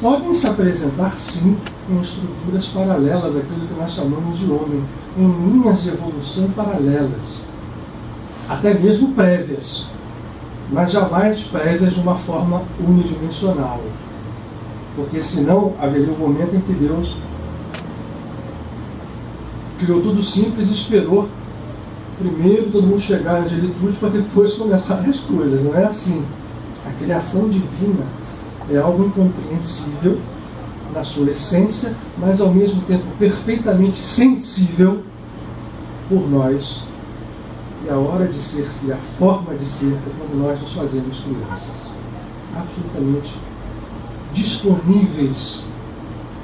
podem se apresentar sim em estruturas paralelas àquilo que nós chamamos de homem, em linhas de evolução paralelas, até mesmo prévias, mas jamais prévias de uma forma unidimensional, porque senão haveria um momento em que Deus criou tudo simples e esperou primeiro todo mundo chegar à angelitude para depois começar as coisas. Não é assim. A criação divina é algo incompreensível na sua essência, mas ao mesmo tempo perfeitamente sensível por nós. E a hora de ser e a forma de ser é quando nós nos fazemos crianças. Absolutamente disponíveis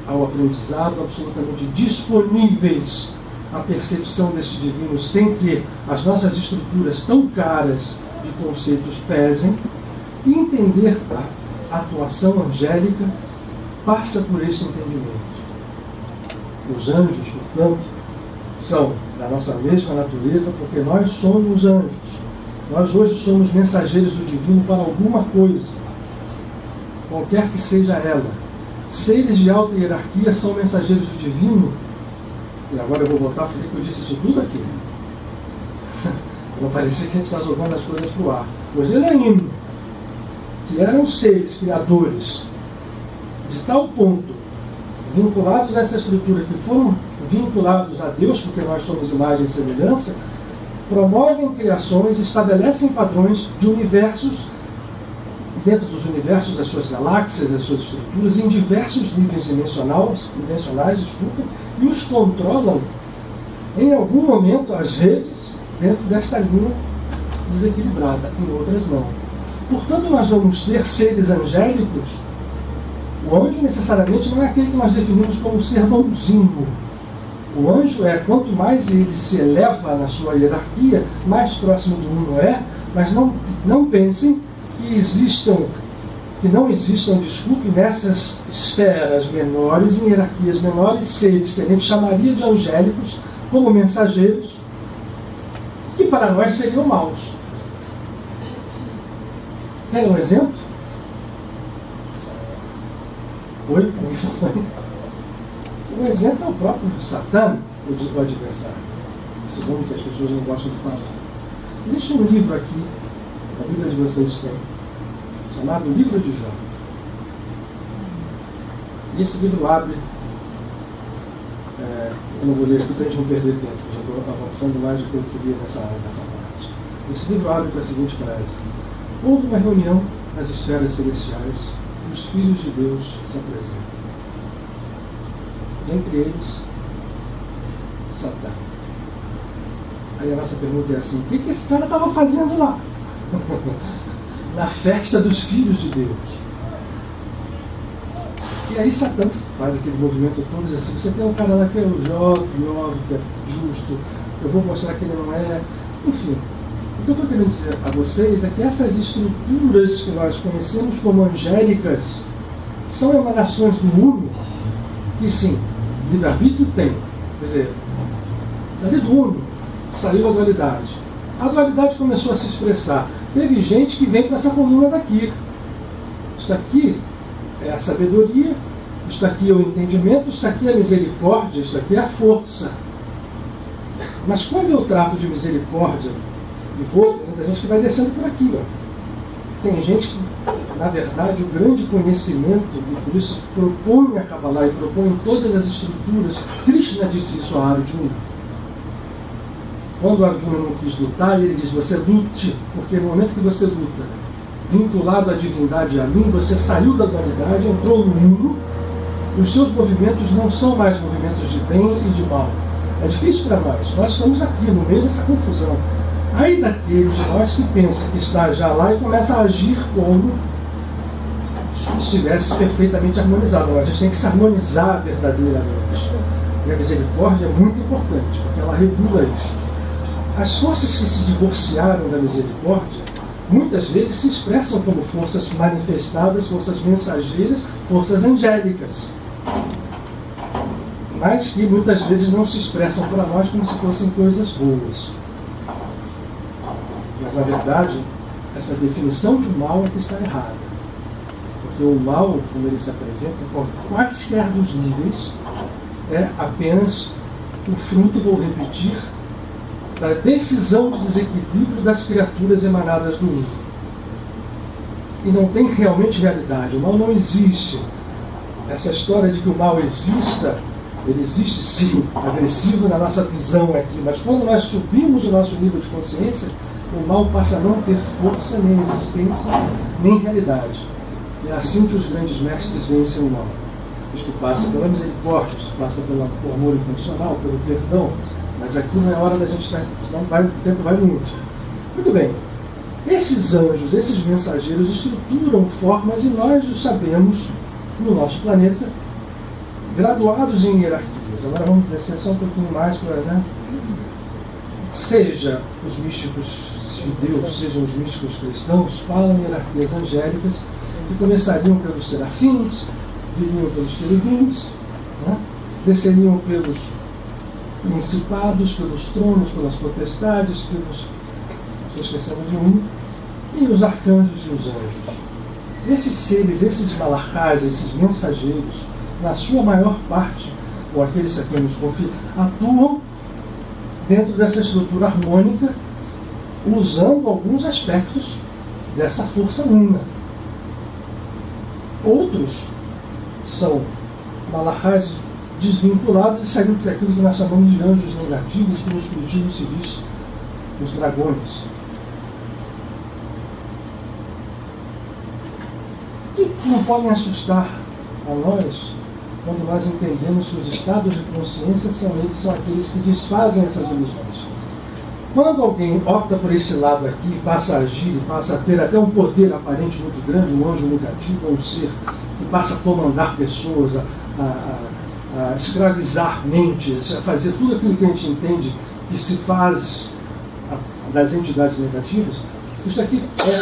ao aprendizado, absolutamente disponíveis à percepção desse divino, sem que as nossas estruturas tão caras de conceitos pesem, e entender a atuação angélica passa por esse entendimento. Os anjos, portanto, são da nossa mesma natureza, porque nós somos anjos. Nós hoje somos mensageiros do divino para alguma coisa, qualquer que seja ela. Seres de alta hierarquia são mensageiros do divino, e agora eu vou voltar porque eu disse isso tudo aqui. Não parecer que a gente está jogando as coisas para o ar. Pois Elaim, que eram seres criadores de tal ponto, vinculados a essa estrutura, que foram vinculados a Deus, porque nós somos imagem e semelhança, promovem criações, estabelecem padrões de universos, dentro dos universos, as suas galáxias, as suas estruturas, em diversos níveis dimensionais, e os controlam em algum momento, às vezes, dentro desta linha desequilibrada, em outras não. Portanto, nós vamos ter seres angélicos, O anjo necessariamente não é aquele que nós definimos como ser bonzinho. O anjo é, quanto mais ele se eleva na sua hierarquia, mais próximo do uno é, mas não pensem que não existam, desculpe, nessas esferas menores, em hierarquias menores, seres que a gente chamaria de angélicos, como mensageiros, que para nós seriam maus. Quer um exemplo? Oi? Um exemplo é o próprio Satã, o adversário, segundo que as pessoas não gostam de falar. Existe um livro aqui, a Bíblia de vocês tem, chamado Livro de Jó. E esse livro abre, eu não vou ler aqui para a gente não perder tempo, já estou avançando mais do que eu queria nessa parte. Esse livro abre com a seguinte frase: houve uma reunião nas esferas celestiais e os filhos de Deus se apresentam. Entre eles, Satã. Aí a nossa pergunta é assim: o que esse cara estava fazendo lá? Na festa dos filhos de Deus. E aí Satã faz aquele movimento todo, assim: você tem um cara lá que é o jovem, que é justo, eu vou mostrar que ele não é. Enfim, o que eu estou querendo dizer a vocês é que essas estruturas que nós conhecemos como angélicas são emanações do mundo que, sim, livre-arbítrio tem. Quer dizer, dali do mundo saiu a dualidade. A dualidade começou a se expressar. Teve gente que vem com essa coluna daqui. Isso aqui é a sabedoria, isto aqui é o entendimento, isto aqui é a misericórdia, isto aqui é a força. Mas quando eu trato de misericórdia, tem gente que vai descendo por aqui. Ó. Tem gente que, na verdade, o grande conhecimento, e por isso propõe a Kabbalah e propõe todas as estruturas. Krishna disse isso a Arjuna. Quando Arjuna não quis lutar, ele diz: você lute, porque no momento que você luta, vinculado à divindade e a mim, você saiu da dualidade, entrou no mundo, os seus movimentos não são mais movimentos de bem e de mal. É difícil para nós estamos aqui, no meio dessa confusão. Aí daquele de nós que pensa que está já lá e começa a agir como se estivesse perfeitamente harmonizado. Não, a gente tem que se harmonizar verdadeiramente. E a misericórdia é muito importante, porque ela regula isso. As forças que se divorciaram da misericórdia, muitas vezes se expressam como forças manifestadas, forças mensageiras, forças angélicas. Mas que muitas vezes não se expressam para nós como se fossem coisas boas. Mas, na verdade, essa definição de mal é que está errada. Porque o mal, quando ele se apresenta, por quaisquer dos níveis, é apenas o fruto, vou repetir, da decisão de desequilíbrio das criaturas emanadas do mundo. E não tem realmente realidade. O mal não existe. Essa história de que o mal exista, ele existe sim, agressivo na nossa visão aqui, mas quando nós subimos o nosso nível de consciência, o mal passa a não ter força, nem existência, nem realidade. É assim que os grandes mestres vencem o mal. Isto passa pela misericórdia, isto passa pelo amor incondicional, pelo perdão, mas aqui não é hora da gente estar, senão o tempo vai muito. Muito bem. Esses anjos, esses mensageiros estruturam formas e nós os sabemos no nosso planeta, graduados em hierarquias. Agora vamos descer só um pouquinho mais para, né? Seja os místicos judeus, sejam os místicos cristãos, falam em hierarquias angélicas que começariam pelos serafins, viriam pelos querubins, né? Desceriam pelos principados, pelos tronos, pelas potestades, estou esquecendo de um, e os arcanjos e os anjos. Esses seres, esses malachás, esses mensageiros, na sua maior parte, ou aqueles a quem nos confia, atuam dentro dessa estrutura harmônica, usando alguns aspectos dessa força una. Outros são malachás desvinculados e saíram daquilo que nós chamamos de anjos negativos, que nos fugiram civis, os dragões. Que não podem assustar a nós quando nós entendemos que os estados de consciência são aqueles que desfazem essas ilusões. Quando alguém opta por esse lado aqui, passa a agir, passa a ter até um poder aparente muito grande, um anjo negativo, ou um ser que passa a comandar pessoas, a escravizar mentes, a fazer tudo aquilo que a gente entende que se faz das entidades negativas. Isso aqui é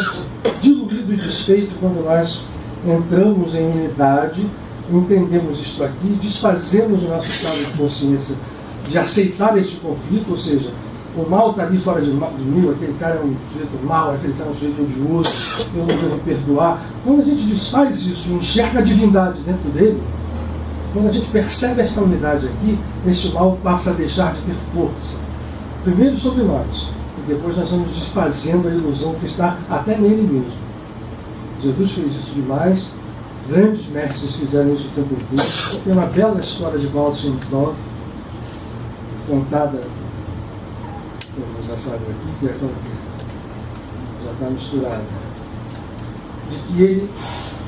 diluído e desfeito quando nós entramos em unidade, entendemos isto aqui, desfazemos o nosso estado de consciência de aceitar este conflito, ou seja, o mal está ali fora de mim, aquele cara é um sujeito mau, aquele cara é um sujeito odioso, eu não devo perdoar. Quando a gente desfaz isso, enxerga a divindade dentro dele, quando a gente percebe esta unidade aqui, este mal passa a deixar de ter força. Primeiro sobre nós, e depois nós vamos desfazendo a ilusão que está até nele mesmo. Jesus fez isso demais, grandes mestres fizeram isso o tempo inteiro. Tem uma bela história de Baal Shem Tov, contada, vamos já saber aqui, que já está misturada, de que ele,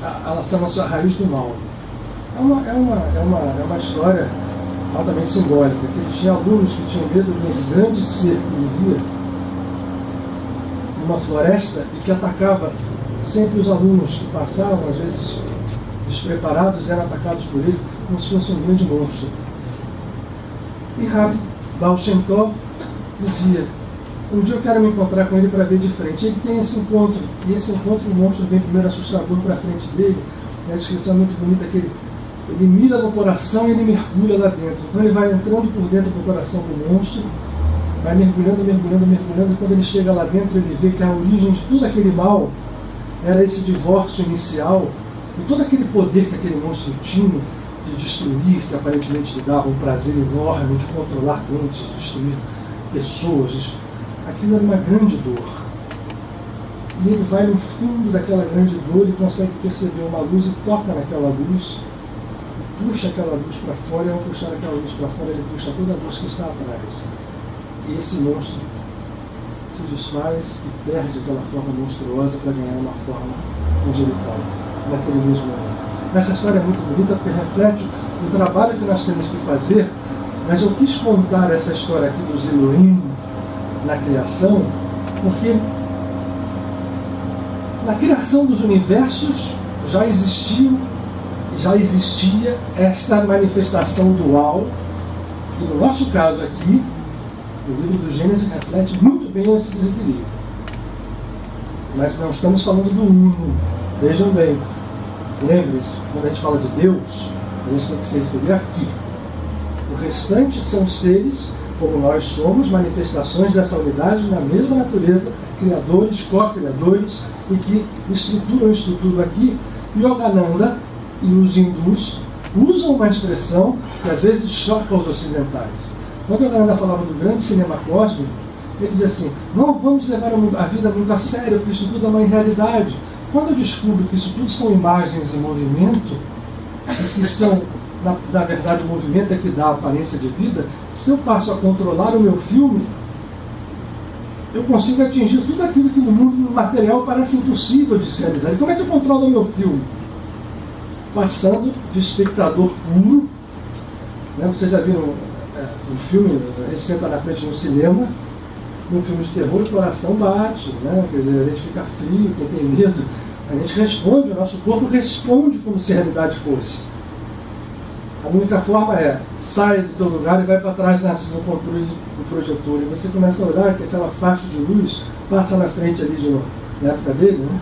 ela chama-se a raiz do mal. É uma história altamente simbólica, que ele tinha alunos que tinham medo de um grande ser que vivia numa floresta e que atacava sempre os alunos que passavam, às vezes despreparados, eram atacados por ele como se fosse um grande monstro. E Rav Baal Shem Tov dizia: um dia eu quero me encontrar com ele para ver de frente. Ele tem esse encontro, e esse encontro, o monstro vem primeiro assustador para frente dele. A descrição é muito bonita, que ele mira no coração e ele mergulha lá dentro. Então ele vai entrando por dentro do coração do monstro, vai mergulhando, e quando ele chega lá dentro ele vê que a origem de tudo aquele mal era esse divórcio inicial, e todo aquele poder que aquele monstro tinha de destruir, que aparentemente lhe dava um prazer enorme de controlar mentes, de destruir pessoas, aquilo era uma grande dor. E ele vai no fundo daquela grande dor e consegue perceber uma luz e toca naquela luz, e puxa aquela luz para fora, e ao puxar aquela luz para fora ele puxa toda a luz que está atrás. E esse monstro se desfaz e perde aquela forma monstruosa para ganhar uma forma angelical, naquele mesmo momento. Essa história é muito bonita porque reflete o trabalho que nós temos que fazer, mas eu quis contar essa história aqui dos Elohim na criação, porque na criação dos universos já existia esta manifestação dual, e no nosso caso aqui, o livro do Gênesis reflete muito bem esse desequilíbrio. Mas não estamos falando do uno. Vejam bem, lembre-se, quando a gente fala de Deus, a gente tem que se referir aqui. O restante são seres, como nós somos, manifestações dessa unidade na mesma natureza, criadores, co-criadores, e que estruturam isso tudo aqui. Yogananda e os hindus usam uma expressão que às vezes choca os ocidentais. Quando Yogananda falava do grande cinema cósmico, ele dizia assim: não vamos levar a vida muito a sério, porque isso tudo é uma irrealidade. Quando eu descubro que isso tudo são imagens em movimento, e que são, na verdade, o movimento é que dá a aparência de vida, se eu passo a controlar o meu filme, eu consigo atingir tudo aquilo que no mundo material parece impossível de se realizar. E como é que eu controlo o meu filme? Passando de espectador puro, né? Vocês já viram um filme, a gente senta na frente no cinema, num filme de terror, o coração bate, né? Quer dizer, a gente fica frio, quem tem medo, a gente responde, o nosso corpo responde como se a realidade fosse. A única forma é, sai do teu lugar e vai para trás no controle do projetor, e você começa a olhar que aquela faixa de luz passa na frente ali, na época dele, né?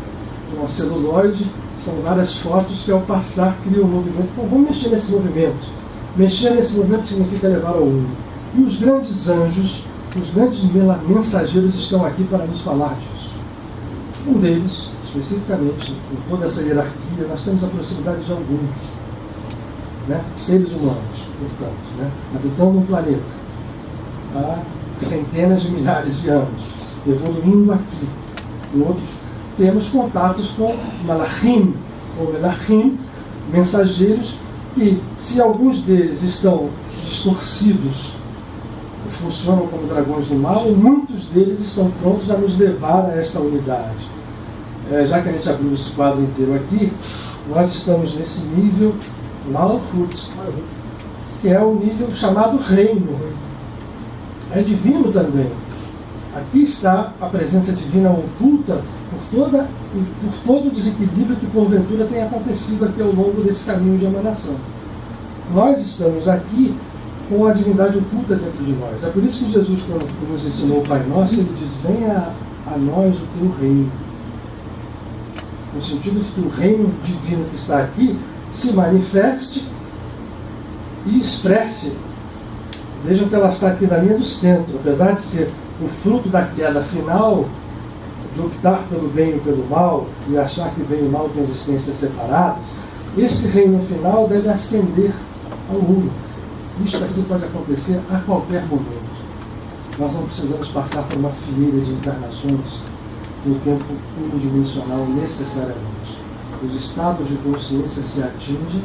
De um celuloide, são várias fotos que ao passar cria um movimento. Então vamos mexer nesse movimento. Mexer nesse movimento significa levar ao uno. E os grandes anjos, os grandes mensageiros estão aqui para nos falar disso. Um deles, especificamente, em toda essa hierarquia, nós temos a proximidade de alguns, né? Seres humanos, portanto, né? Habitando um planeta há centenas de milhares de anos, evoluindo aqui. Em outros, temos contatos com Malachim, ou Melachim, mensageiros que, se alguns deles estão distorcidos e funcionam como dragões do mal, muitos deles estão prontos a nos levar a esta unidade. Já que a gente abriu esse quadro inteiro aqui, nós estamos nesse nível Malachut, que é o nível chamado reino. É divino também. Aqui está a presença divina oculta por todo o desequilíbrio que porventura tem acontecido aqui ao longo desse caminho de emanação. Nós estamos aqui com a divindade oculta dentro de nós. É por isso que Jesus, quando nos ensinou o Pai Nosso, ele diz: venha a nós o teu reino. No sentido de que o reino divino que está aqui se manifeste e expresse. Vejam que ela está aqui na linha do centro, apesar de ser o fruto da queda final, de optar pelo bem e pelo mal, e achar que bem e mal têm existências separadas. Esse reino final deve ascender ao uno. Isto aqui pode acontecer a qualquer momento. Nós não precisamos passar por uma fileira de encarnações no tempo unidimensional necessariamente. Os estados de consciência se atingem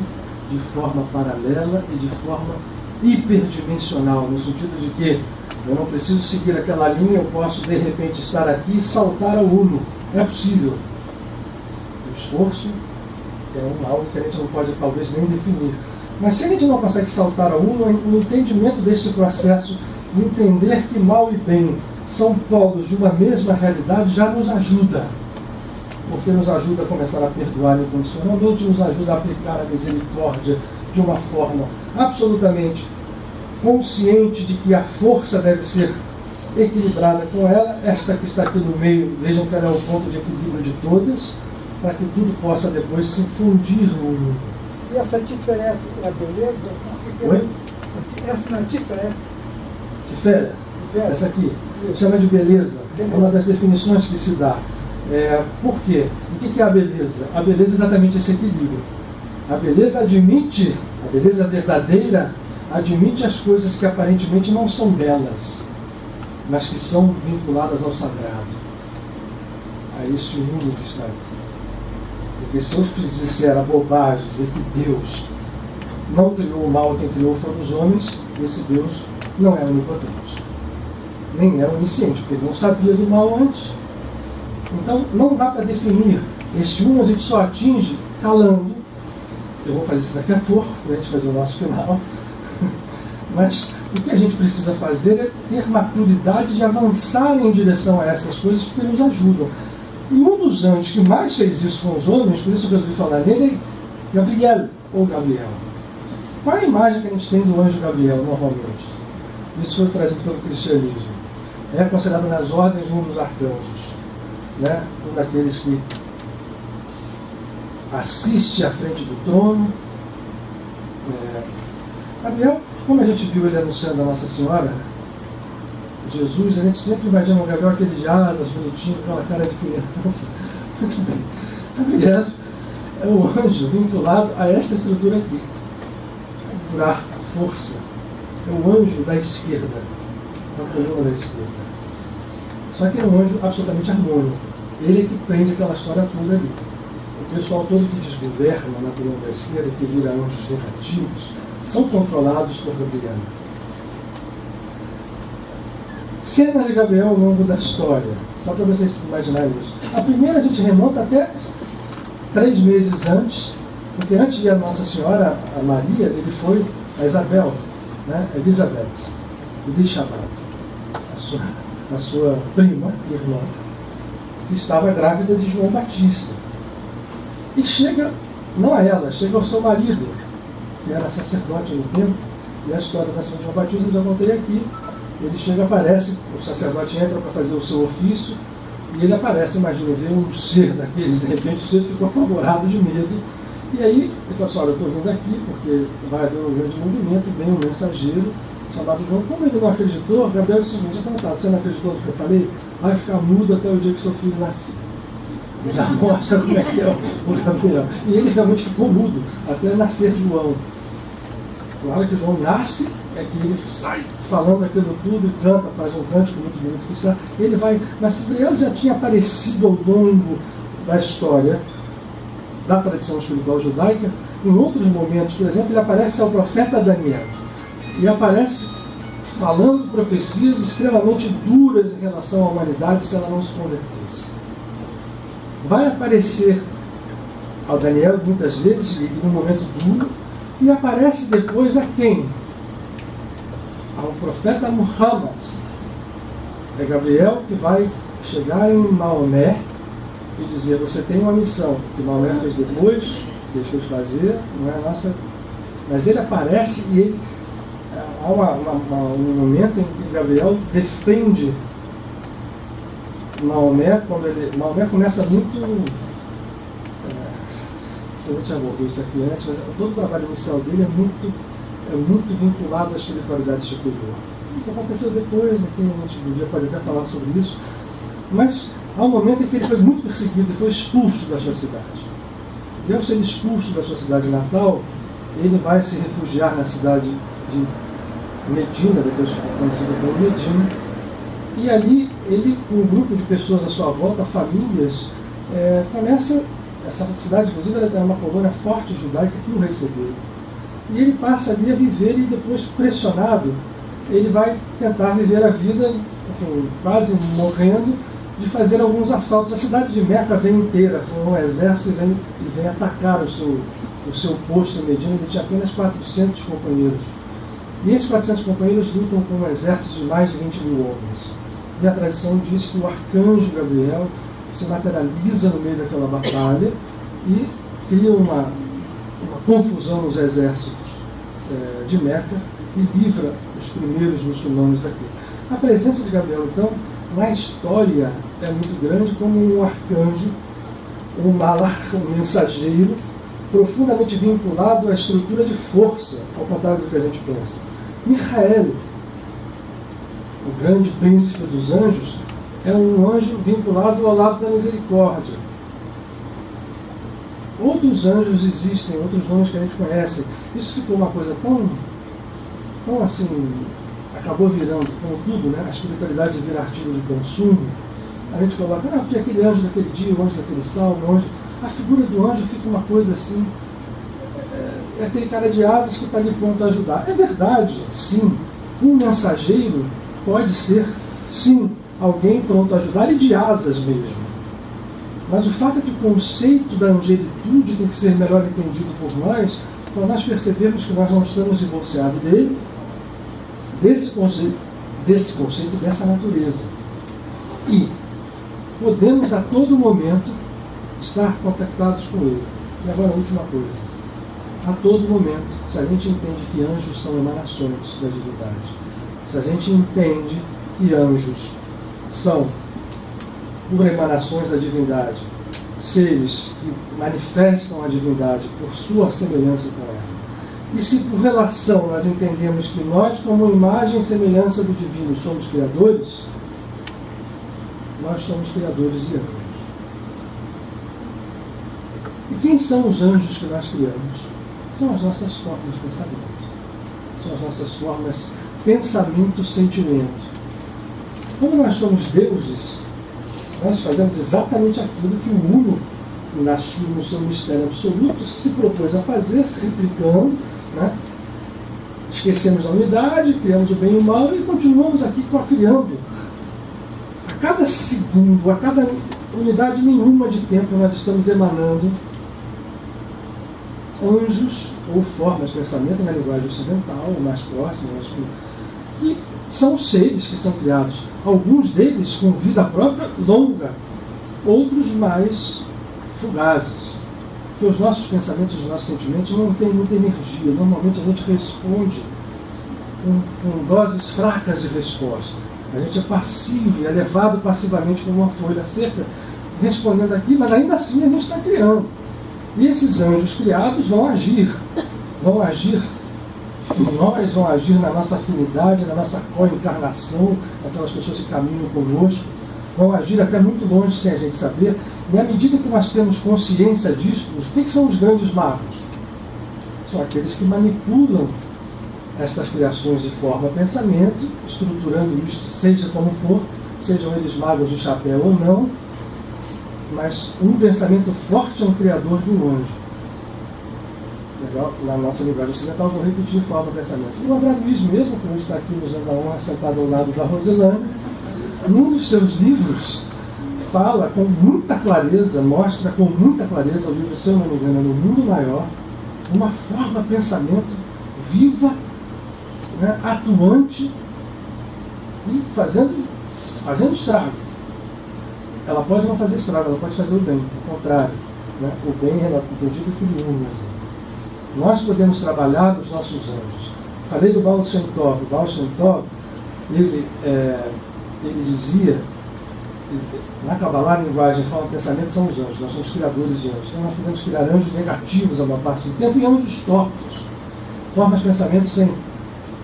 de forma paralela e de forma hiperdimensional, no sentido de que eu não preciso seguir aquela linha, eu posso de repente estar aqui e saltar ao uno. É possível. O esforço é algo que a gente não pode talvez nem definir. Mas se a gente não consegue saltar ao uno, o entendimento desse processo, entender que mal e bem são polos de uma mesma realidade, já nos ajuda. Porque nos ajuda a começar a perdoar incondicionalmente, nos ajuda a aplicar a misericórdia de uma forma absolutamente consciente de que a força deve ser equilibrada com ela. Esta que está aqui no meio, vejam que ela é o ponto de equilíbrio de todas, para que tudo possa depois se fundir no mundo. E essa tiferet é a beleza? Oi? Essa não é tiferet? Tiferet? Essa aqui. Chama de beleza. É uma das definições que se dá. Por quê? O que é a beleza? A beleza é exatamente esse equilíbrio. A beleza admite, a beleza verdadeira, admite as coisas que aparentemente não são belas, mas que são vinculadas ao sagrado, a este mundo que está aqui. Porque se eu disser a bobagem, dizer que Deus não criou o mal, quem criou foram os homens, esse Deus não é onipotente, nem é onisciente, porque ele não sabia do mal antes. Então não dá para definir. Este a gente só atinge calando. Eu vou fazer isso daqui a pouco, para a gente fazer o nosso final. Mas o que a gente precisa fazer é ter maturidade de avançar em direção a essas coisas, porque nos ajudam. E um dos anjos que mais fez isso com os homens, por isso que eu resolvi falar nele, é Gabriel, ou Gabriel. Qual é a imagem que a gente tem do anjo Gabriel, normalmente? Isso foi trazido pelo cristianismo. É considerado nas ordens um dos arcanjos, né? Um daqueles que assiste à frente do trono. Gabriel, como a gente viu ele anunciando a Nossa Senhora, Jesus, a gente sempre imagina o Gabriel aquele de asas, bonitinho, com aquela cara de criança. Muito bem. Gabriel é o anjo vinculado a essa estrutura aqui. A força. É o anjo da esquerda, da coluna da esquerda. Só que é um anjo absolutamente harmônico. Ele é que prende aquela história toda ali. O pessoal todo que desgoverna na coluna da esquerda, que vira anjos negativos, são controlados por Gabriel. Cenas de Gabriel ao longo da história, só para vocês imaginarem isso. A primeira a gente remonta até 3 meses antes, porque antes de a Nossa Senhora, a Maria, ele foi a Isabel, né? Elizabeth, Elishabat, a sua prima, irmã, que estava grávida de João Batista. E chega, não a ela, chega ao seu marido, que era sacerdote no templo, e a história da São João Batista eu já contei aqui. Ele chega, aparece, o sacerdote entra para fazer o seu ofício, e ele aparece, imagina, vê um ser daqueles, de repente o ser ficou apavorado de medo, e aí ele fala assim: olha, eu estou vindo aqui porque vai haver um grande movimento, vem um mensageiro chamado João. Como ele não acreditou, Gabriel disse: você não acreditou no que eu falei? Vai ficar mudo até o dia que seu filho nascer. Já mostra como é que é o Gabriel. E ele realmente ficou mudo até nascer João. Claro que João nasce, é que ele sai falando aquilo tudo e canta, faz um cântico muito bonito que está. Ele vai, mas Gabriel já tinha aparecido ao longo da história da tradição espiritual judaica, em outros momentos. Por exemplo, ele aparece ao profeta Daniel e aparece falando profecias extremamente duras em relação à humanidade se ela não se convertesse. Vai aparecer ao Daniel muitas vezes em um momento duro, e aparece depois a quem? Ao profeta Muhammad. É Gabriel que vai chegar em Maomé e dizer, você tem uma missão, que Maomé fez depois, deixou de fazer, não é nossa. Mas ele aparece e ele, há um momento em que Gabriel defende Maomé, Maomé começa muito. Você já abordou isso aqui antes, mas todo o trabalho inicial dele é muito vinculado à espiritualidade superior. O que aconteceu depois, enfim, a gente um dia pode até falar sobre isso, mas há um momento em que ele foi muito perseguido e foi expulso da sua cidade. E ao ser expulso da sua cidade natal, ele vai se refugiar na cidade de Medina, depois conhecida como Medina, e ali ele, com um grupo de pessoas à sua volta, famílias, começa, essa cidade inclusive ela é uma colônia forte judaica que o recebeu. E ele passa ali a viver e depois, pressionado, ele vai tentar viver a vida, enfim, quase morrendo, de fazer alguns assaltos. A cidade de Meca vem inteira, foi um exército e vem atacar o seu posto em Medina. Ele tinha apenas 400 companheiros. E esses 400 companheiros lutam com um exército de mais de 20 mil homens. E a tradição diz que o arcanjo Gabriel se materializa no meio daquela batalha e cria uma confusão nos exércitos de Meca e livra os primeiros muçulmanos daqui. A presença de Gabriel, então, na história é muito grande como um arcanjo, um malach, um mensageiro, profundamente vinculado à estrutura de força, ao contrário do que a gente pensa. Michael, o grande príncipe dos anjos, é um anjo vinculado ao lado da misericórdia. Outros anjos existem, outros nomes que a gente conhece. Isso ficou uma coisa tão assim, acabou virando, como tudo, né? A espiritualidade vira artigo de consumo. A gente coloca, porque aquele anjo daquele dia, o anjo daquele salmo, o anjo. A figura do anjo fica uma coisa assim, é aquele cara de asas que está ali pronto a ajudar. É verdade, sim. Um mensageiro pode ser, sim, alguém pronto a ajudar e de asas mesmo. Mas o fato é que o conceito da angelitude tem que ser melhor entendido por nós, para nós percebermos que nós não estamos divorciados dele, desse conceito, dessa natureza. E podemos a todo momento estar contactados com ele. E agora a última coisa. A todo momento, se a gente entende que anjos são emanações da divindade, se a gente entende que anjos são, por emanações da divindade, seres que manifestam a divindade por sua semelhança com ela, e se por relação nós entendemos que nós, como imagem e semelhança do divino, somos criadores, nós somos criadores de anjos. E quem são os anjos que nós criamos? São as nossas formas de pensamento. São as nossas formas pensamento-sentimento. Como nós somos deuses, nós fazemos exatamente aquilo que o Uno, no seu mistério absoluto, se propôs a fazer, se replicando, né? Esquecemos a unidade, criamos o bem e o mal e continuamos aqui criando. A cada segundo, a cada unidade nenhuma de tempo, nós estamos emanando anjos ou formas de pensamento na linguagem ocidental, mais próxima, que são seres que são criados. Alguns deles com vida própria longa, outros mais fugazes. Porque os nossos pensamentos, os nossos sentimentos não têm muita energia. Normalmente a gente responde com doses fracas de resposta. A gente é passivo, é levado passivamente como uma folha seca, respondendo aqui, mas ainda assim a gente está criando. E esses anjos criados vão agir em nós, vão agir na nossa afinidade, na nossa co-encarnação, aquelas pessoas que caminham conosco, vão agir até muito longe sem a gente saber. E à medida que nós temos consciência disso, o que são os grandes magos? São aqueles que manipulam estas criações de forma pensamento, estruturando isso, seja como for, sejam eles magos de chapéu ou não, mas um pensamento forte é um criador de um anjo. Na nossa linguagem ocidental, vou repetir de forma pensamento. O André Luiz mesmo, que hoje está aqui nos dando a honra, sentado ao lado da Roselane, num dos seus livros, fala com muita clareza, mostra com muita clareza, o livro, se eu não me engano, No Mundo Maior, uma forma pensamento viva, né, atuante e fazendo estrago. ela pode não fazer estrago, ela pode fazer o bem, ao contrário. Né? O bem é entendido por um. Nós podemos trabalhar os nossos anjos. Falei do Baal Shem Tov. O Baal Shem Tov, ele dizia, na Kabbalah, a linguagem, forma de pensamento são os anjos. Nós somos criadores de anjos. Então nós podemos criar anjos negativos a uma parte do tempo e anjos tortos. Formas de pensamento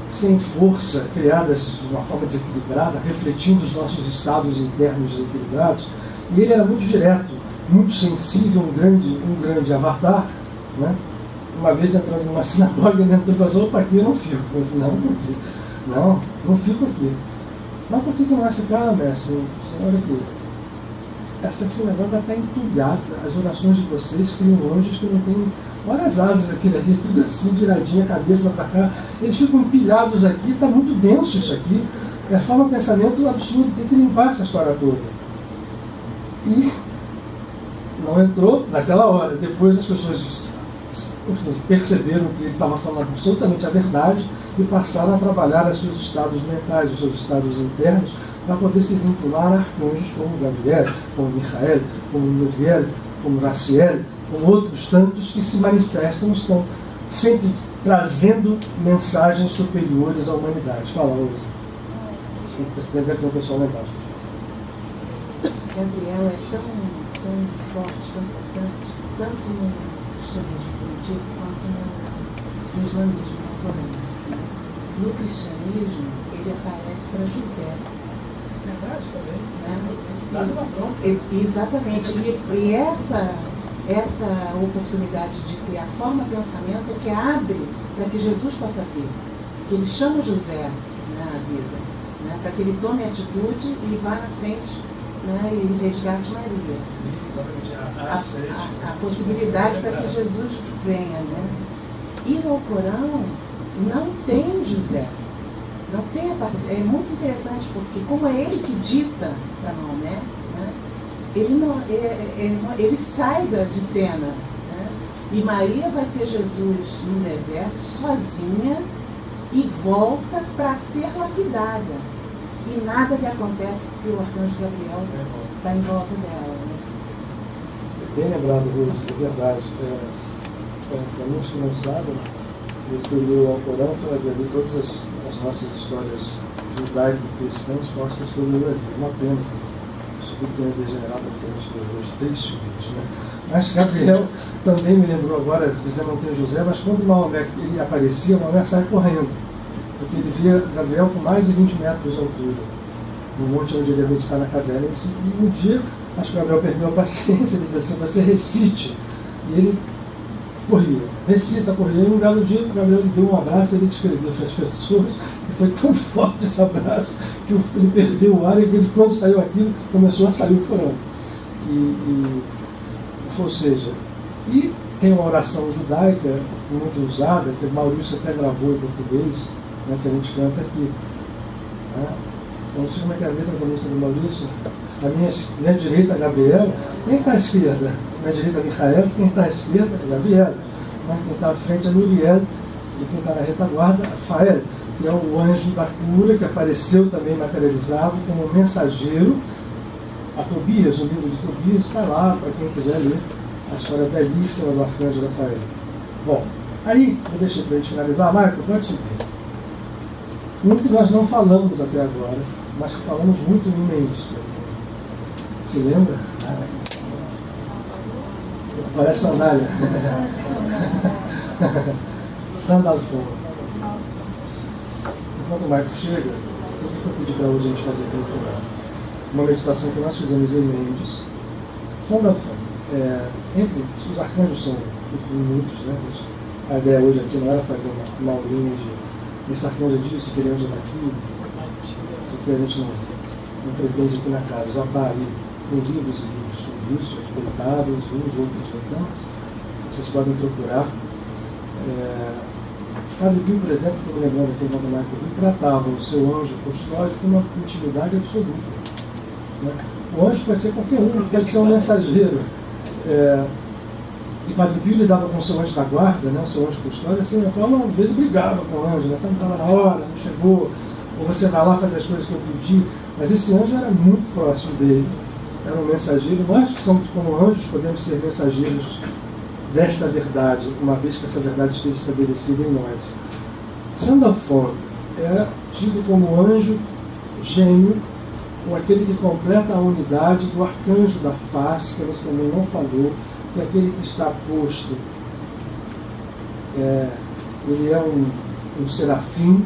sem força, criadas de uma forma desequilibrada, refletindo os nossos estados internos desequilibrados. E ele era muito direto, muito sensível, um grande avatar, né? Uma vez entrando numa sinagoga, ele entrou e falou: opa, aqui eu não fico. Eu disse: não, por quê? Não fico aqui. Mas por que não vai ficar, mestre? Olha aqui, essa sinagoga está entulhada, as orações de vocês criam anjos que não têm. Olha as asas aqui, né? Tudo assim, viradinha, cabeça para cá. Eles ficam empilhados aqui, está muito denso isso aqui. É a forma de pensamento absurda, tem que limpar essa história toda. E não entrou naquela hora. Depois as pessoas perceberam que ele estava falando absolutamente a verdade e passaram a trabalhar os seus estados mentais, os seus estados internos, para poder se vincular a arcanjos como Gabriel, como Michael, como Muriel, como Raciel, como outros tantos que se manifestam, estão sempre trazendo mensagens superiores à humanidade. Fala, Rosa. Deve ter um pessoal lá embaixo. Gabriel é tão forte, tão importante, tanto no cristianismo primitivo quanto no islamismo contemporâneo. No cristianismo, ele aparece para José. Verdade também. Né? Exatamente. E essa oportunidade de criar forma de pensamento é que abre para que Jesus possa vir. Que ele chama José na vida, né? Para que ele tome atitude e vá na frente, né? E resgate Maria. A possibilidade para que Jesus venha. Né? E no Alcorão não tem José. Não tem a participação. É muito interessante porque como é ele que dita para Maomé, né? Ele sai de cena. Né? E Maria vai ter Jesus no deserto, sozinha, e volta para ser lapidada. E nada lhe acontece porque o arcanjo Gabriel está em volta dela. Né? Bem lembrado, Rose, é verdade. Para muitos que não sabem, se você leu o Alcorão, você vai ver todas as nossas histórias judaico-cristãs postas todo mundo ali. Uma pena. Isso tudo tem degenerado porque a gente vê hoje, triste vídeos, né? Mas Gabriel também me lembrou agora, dizendo não tem José, mas quando Maomé ele aparecia, Maomé sai correndo. Porque ele via Gabriel com mais de 20 metros de altura, no monte onde ele ia meditar na caverna. E um dia, acho que Gabriel perdeu a paciência, ele disse assim: você recite. E ele corria, recita, corria. E um belo dia, Gabriel lhe deu um abraço, ele descreveu para as pessoas, e foi tão forte esse abraço que ele perdeu o ar, e ele, quando saiu aquilo, começou a sair o Corão. Ou seja, e tem uma oração judaica muito usada, que o Maurício até gravou em português, né, que a gente canta aqui. Né? Eu não sei como é que é a letra da música do Maurício. A minha direita é Gabriel, quem está à esquerda? Minha direita é Michael, quem está à esquerda é Gabriel. Né? Quem está à frente é Muriel, e quem está na retaguarda é Rafael, que é o anjo da cura, que apareceu também materializado como mensageiro a Tobias. O livro de Tobias está lá, para quem quiser ler, a história belíssima do arcanjo Rafael. Bom, aí, eu deixei para a gente finalizar. Marco, pode subir. Um que nós não falamos até agora, mas que falamos muito em Mendes. Se lembra? Parece sandália. Sandalfon. Enquanto o Marco chega, o que eu pedi para hoje a gente fazer aqui no final? Uma meditação que nós fizemos em Mendes. Sandalfon. Entre os arcanjos são infinitos, né? A ideia hoje aqui não era fazer uma aulinha de esse arcanjo disso, que ele anda daqui. Isso que a gente não pretende aqui na casa. Já está aí em livros e livros sobre isso, respeitados, uns outros não. Vocês podem procurar. Padre Pio, por exemplo, estou me lembrando aqui do Marco Pio, tratava o seu anjo custódio com uma intimidade absoluta. Né? O anjo pode ser qualquer um, pode ser um mensageiro. E Padre Pio lidava com o seu anjo da guarda, né, o seu anjo custódio, assim, de forma, às vezes brigava com o anjo, né? Você não estava na hora, não chegou, ou você vai lá fazer as coisas que eu pedi. Mas esse anjo era muito próximo dele. era um mensageiro. Nós, somos como anjos, podemos ser mensageiros desta verdade, uma vez que essa verdade esteja estabelecida em nós. Sandalphon é tido como anjo gêmeo, ou aquele que completa a unidade do arcanjo da face, que a gente também não falou, que é aquele que está posto. Ele é um serafim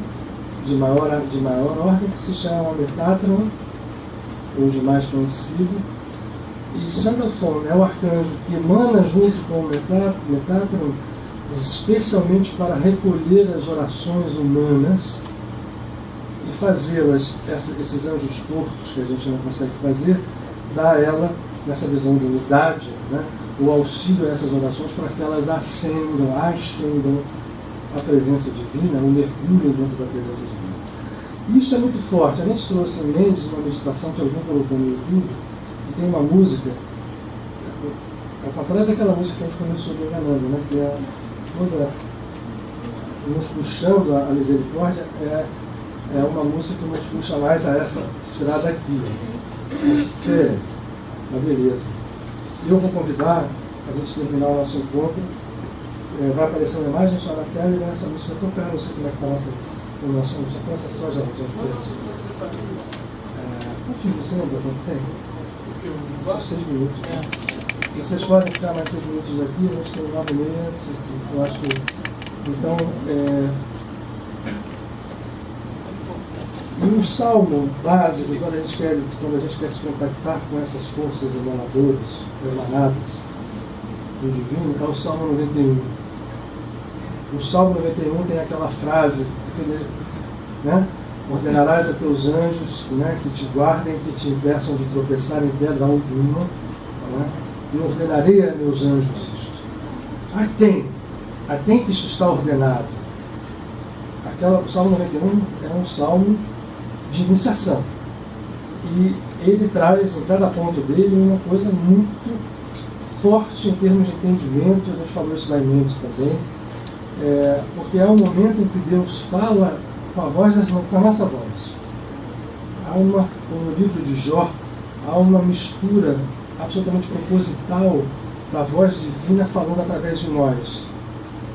de maior ordem, que se chama Metatron, hoje mais conhecido. E Sandalphon é o arcanjo que emana junto com o Metatron, especialmente para recolher as orações humanas e fazê-las, esses anjos tortos que a gente não consegue fazer, dar a ela, nessa visão de unidade, né, o auxílio a essas orações para que elas ascendam a presença divina, o mergulho dentro da presença divina. Isso é muito forte. A gente trouxe em Mendes uma meditação que alguém colocou no YouTube, que tem uma música, ao contrário daquela música que a gente começou enganando, né, que é toda nos puxando a misericórdia, é uma música que nos puxa mais a essa inspirada aqui. É uma beleza. E eu vou convidar a gente terminar o nosso encontro. Vai aparecer uma imagem só na tela e nessa música tocando. Não sei como é que está o nosso. Já começa só já. Você lembra quanto tempo? Só 6 minutos. Vocês podem ficar mais 6 minutos aqui, a gente tem 9h30. Eu acho que. Então, e um salmo básico, quando a gente quer se contactar com essas forças emanadas do divino, é o Salmo 91. O Salmo 91 tem aquela frase, né? Ordenarás a teus anjos, né, que te guardem, que te impeçam de tropeçar em pedra alguma, né? E ordenarei a meus anjos isto. A quem que isso está ordenado? O Salmo 91 é um salmo de iniciação. E ele traz em cada ponto dele uma coisa muito forte em termos de entendimento. A gente falou isso lá em Mendes também, porque é um momento em que Deus fala com a voz com a nossa voz. No livro de Jó, há uma mistura absolutamente proposital da voz divina falando através de nós.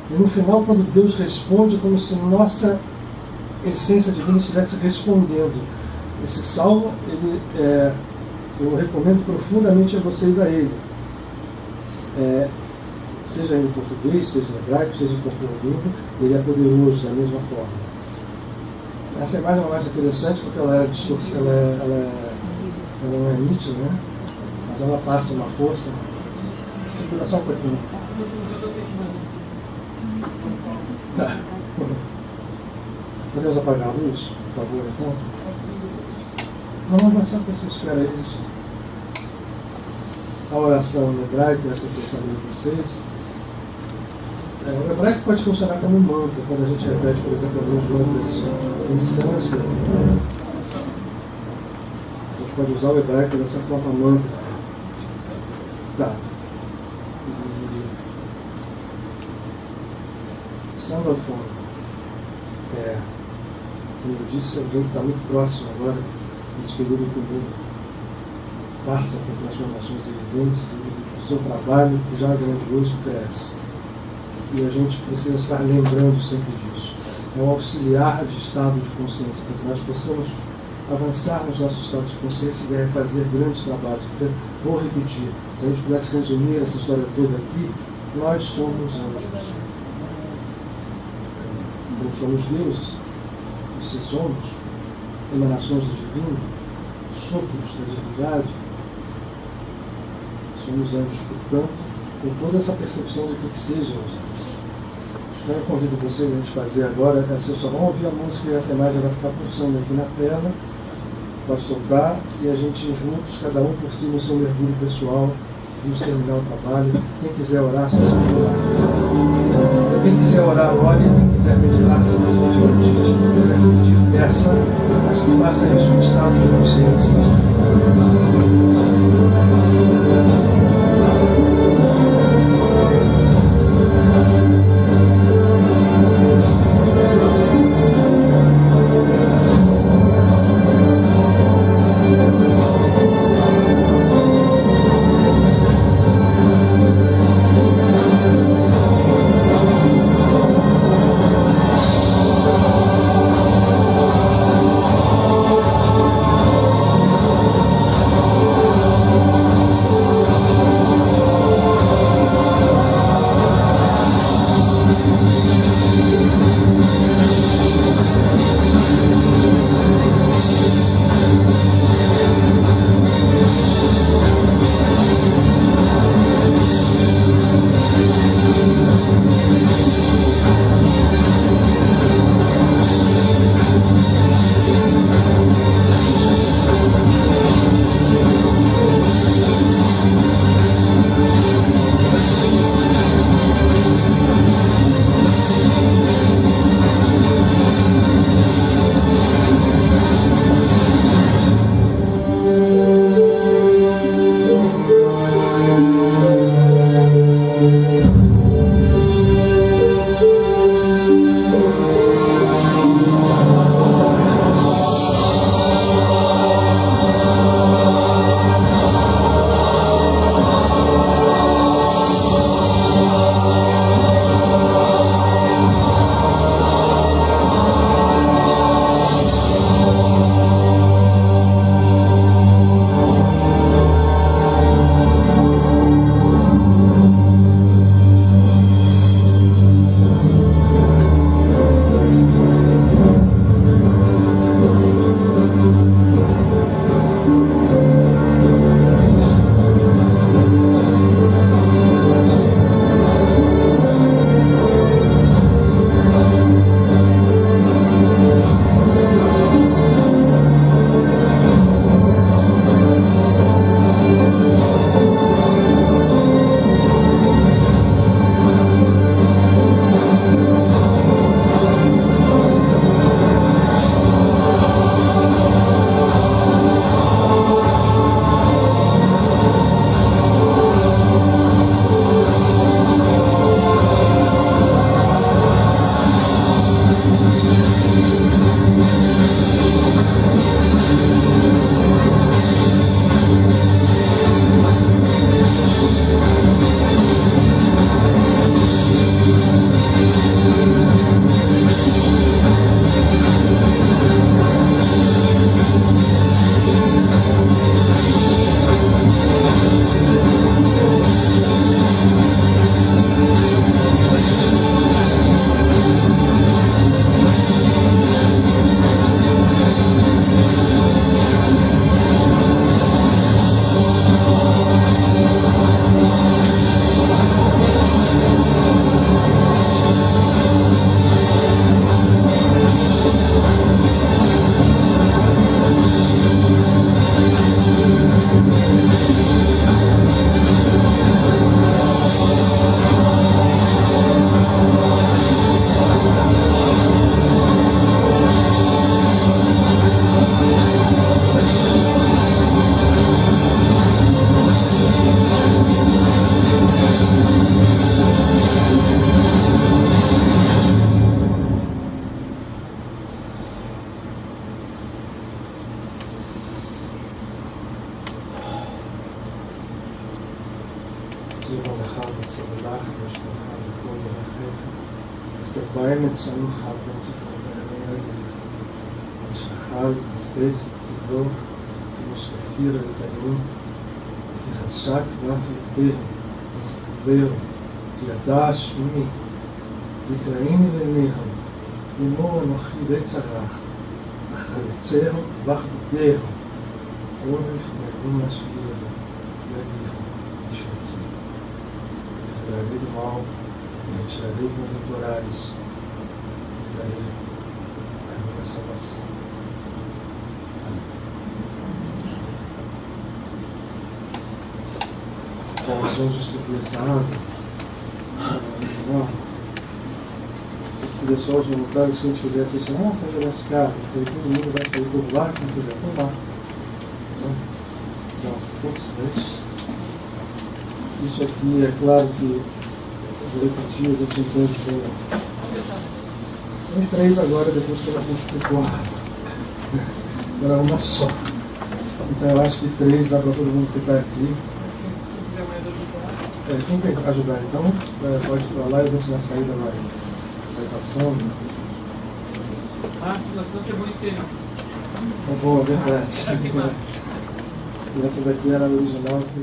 E no final, quando Deus responde, é como se nossa essência divina estivesse respondendo. Esse salmo, eu recomendo profundamente a vocês a ele. Seja em português, seja em hebraico, seja em qualquer língua, ele é poderoso da mesma forma. Essa imagem é mais interessante porque ela é distorcida, ela não é nítida, né? Mas ela passa uma força. Segura só um pouquinho. Tá. Podemos apagar a luz, por favor, então? Não, mas só para você esperar aí. A oração em hebraico, essa que eu falei para vocês. O hebraico pode funcionar como um mantra, quando a gente repete, por exemplo, alguns mantras em sânscrito. A gente pode usar o hebraico dessa forma mantra. Tá. Sandalphon, como eu disse, alguém que está muito próximo agora, nesse período que o mundo passa por transformações evidentes e o seu trabalho, já grandioso, cresce. E a gente precisa estar lembrando sempre disso. É um auxiliar de estado de consciência, para que nós possamos avançar nos nossos estados de consciência e fazer grandes trabalhos. Porque, vou repetir, se a gente pudesse resumir essa história toda aqui, nós somos anjos. Não somos deuses, e se somos emanações do divino, sopros da divindade, somos anjos, portanto, com toda essa percepção de que sejam os anjos. Então eu convido vocês a gente fazer agora, vocês só vão ouvir a música e essa imagem vai ficar pulsando aqui na tela, vai soltar, e a gente juntos, cada um por si no seu mergulho pessoal, vamos terminar o trabalho. Quem quiser orar, só se orar. Quem quiser orar, ore. Quem quiser meditar, simplesmente medite. Quem quiser pedir, peça, mas que faça isso em estado de consciência. לך וצלח ושמך בכל דרכיך, וכתביים אצלנו חד וצפון בעיני עליך, ושחל ונפת ותבוך ומשקפיר את העניין, ותחשק ואף ידהו, וסתבר, כי ידע שמי, יקראיני ועיניהו, לאמור אנוכי וצרח, החלצר ואחדהו, אורך ואדום השביעו, יגיחו, ישוצים. David mal, a gente David contemporários, daí a minha salvação. Bom, nós vamos distribuir essa água. Queria só os voluntários que a gente fizesse isso, nossa, jogar esse carro, porque todo mundo vai sair por lá, quem quiser tomar. Então, força, isso aqui é claro que eu vou repetir, a gente entende bem. Tem 3 agora, depois que ela multiplicou a água. Era uma só. Então eu acho que 3 dá para todo mundo que está aqui. Quem quer ajudar então? Pode ir para lá e a gente na saída vai passando. Se você vai ensinar. Tá bom, é verdade. E essa daqui era a original que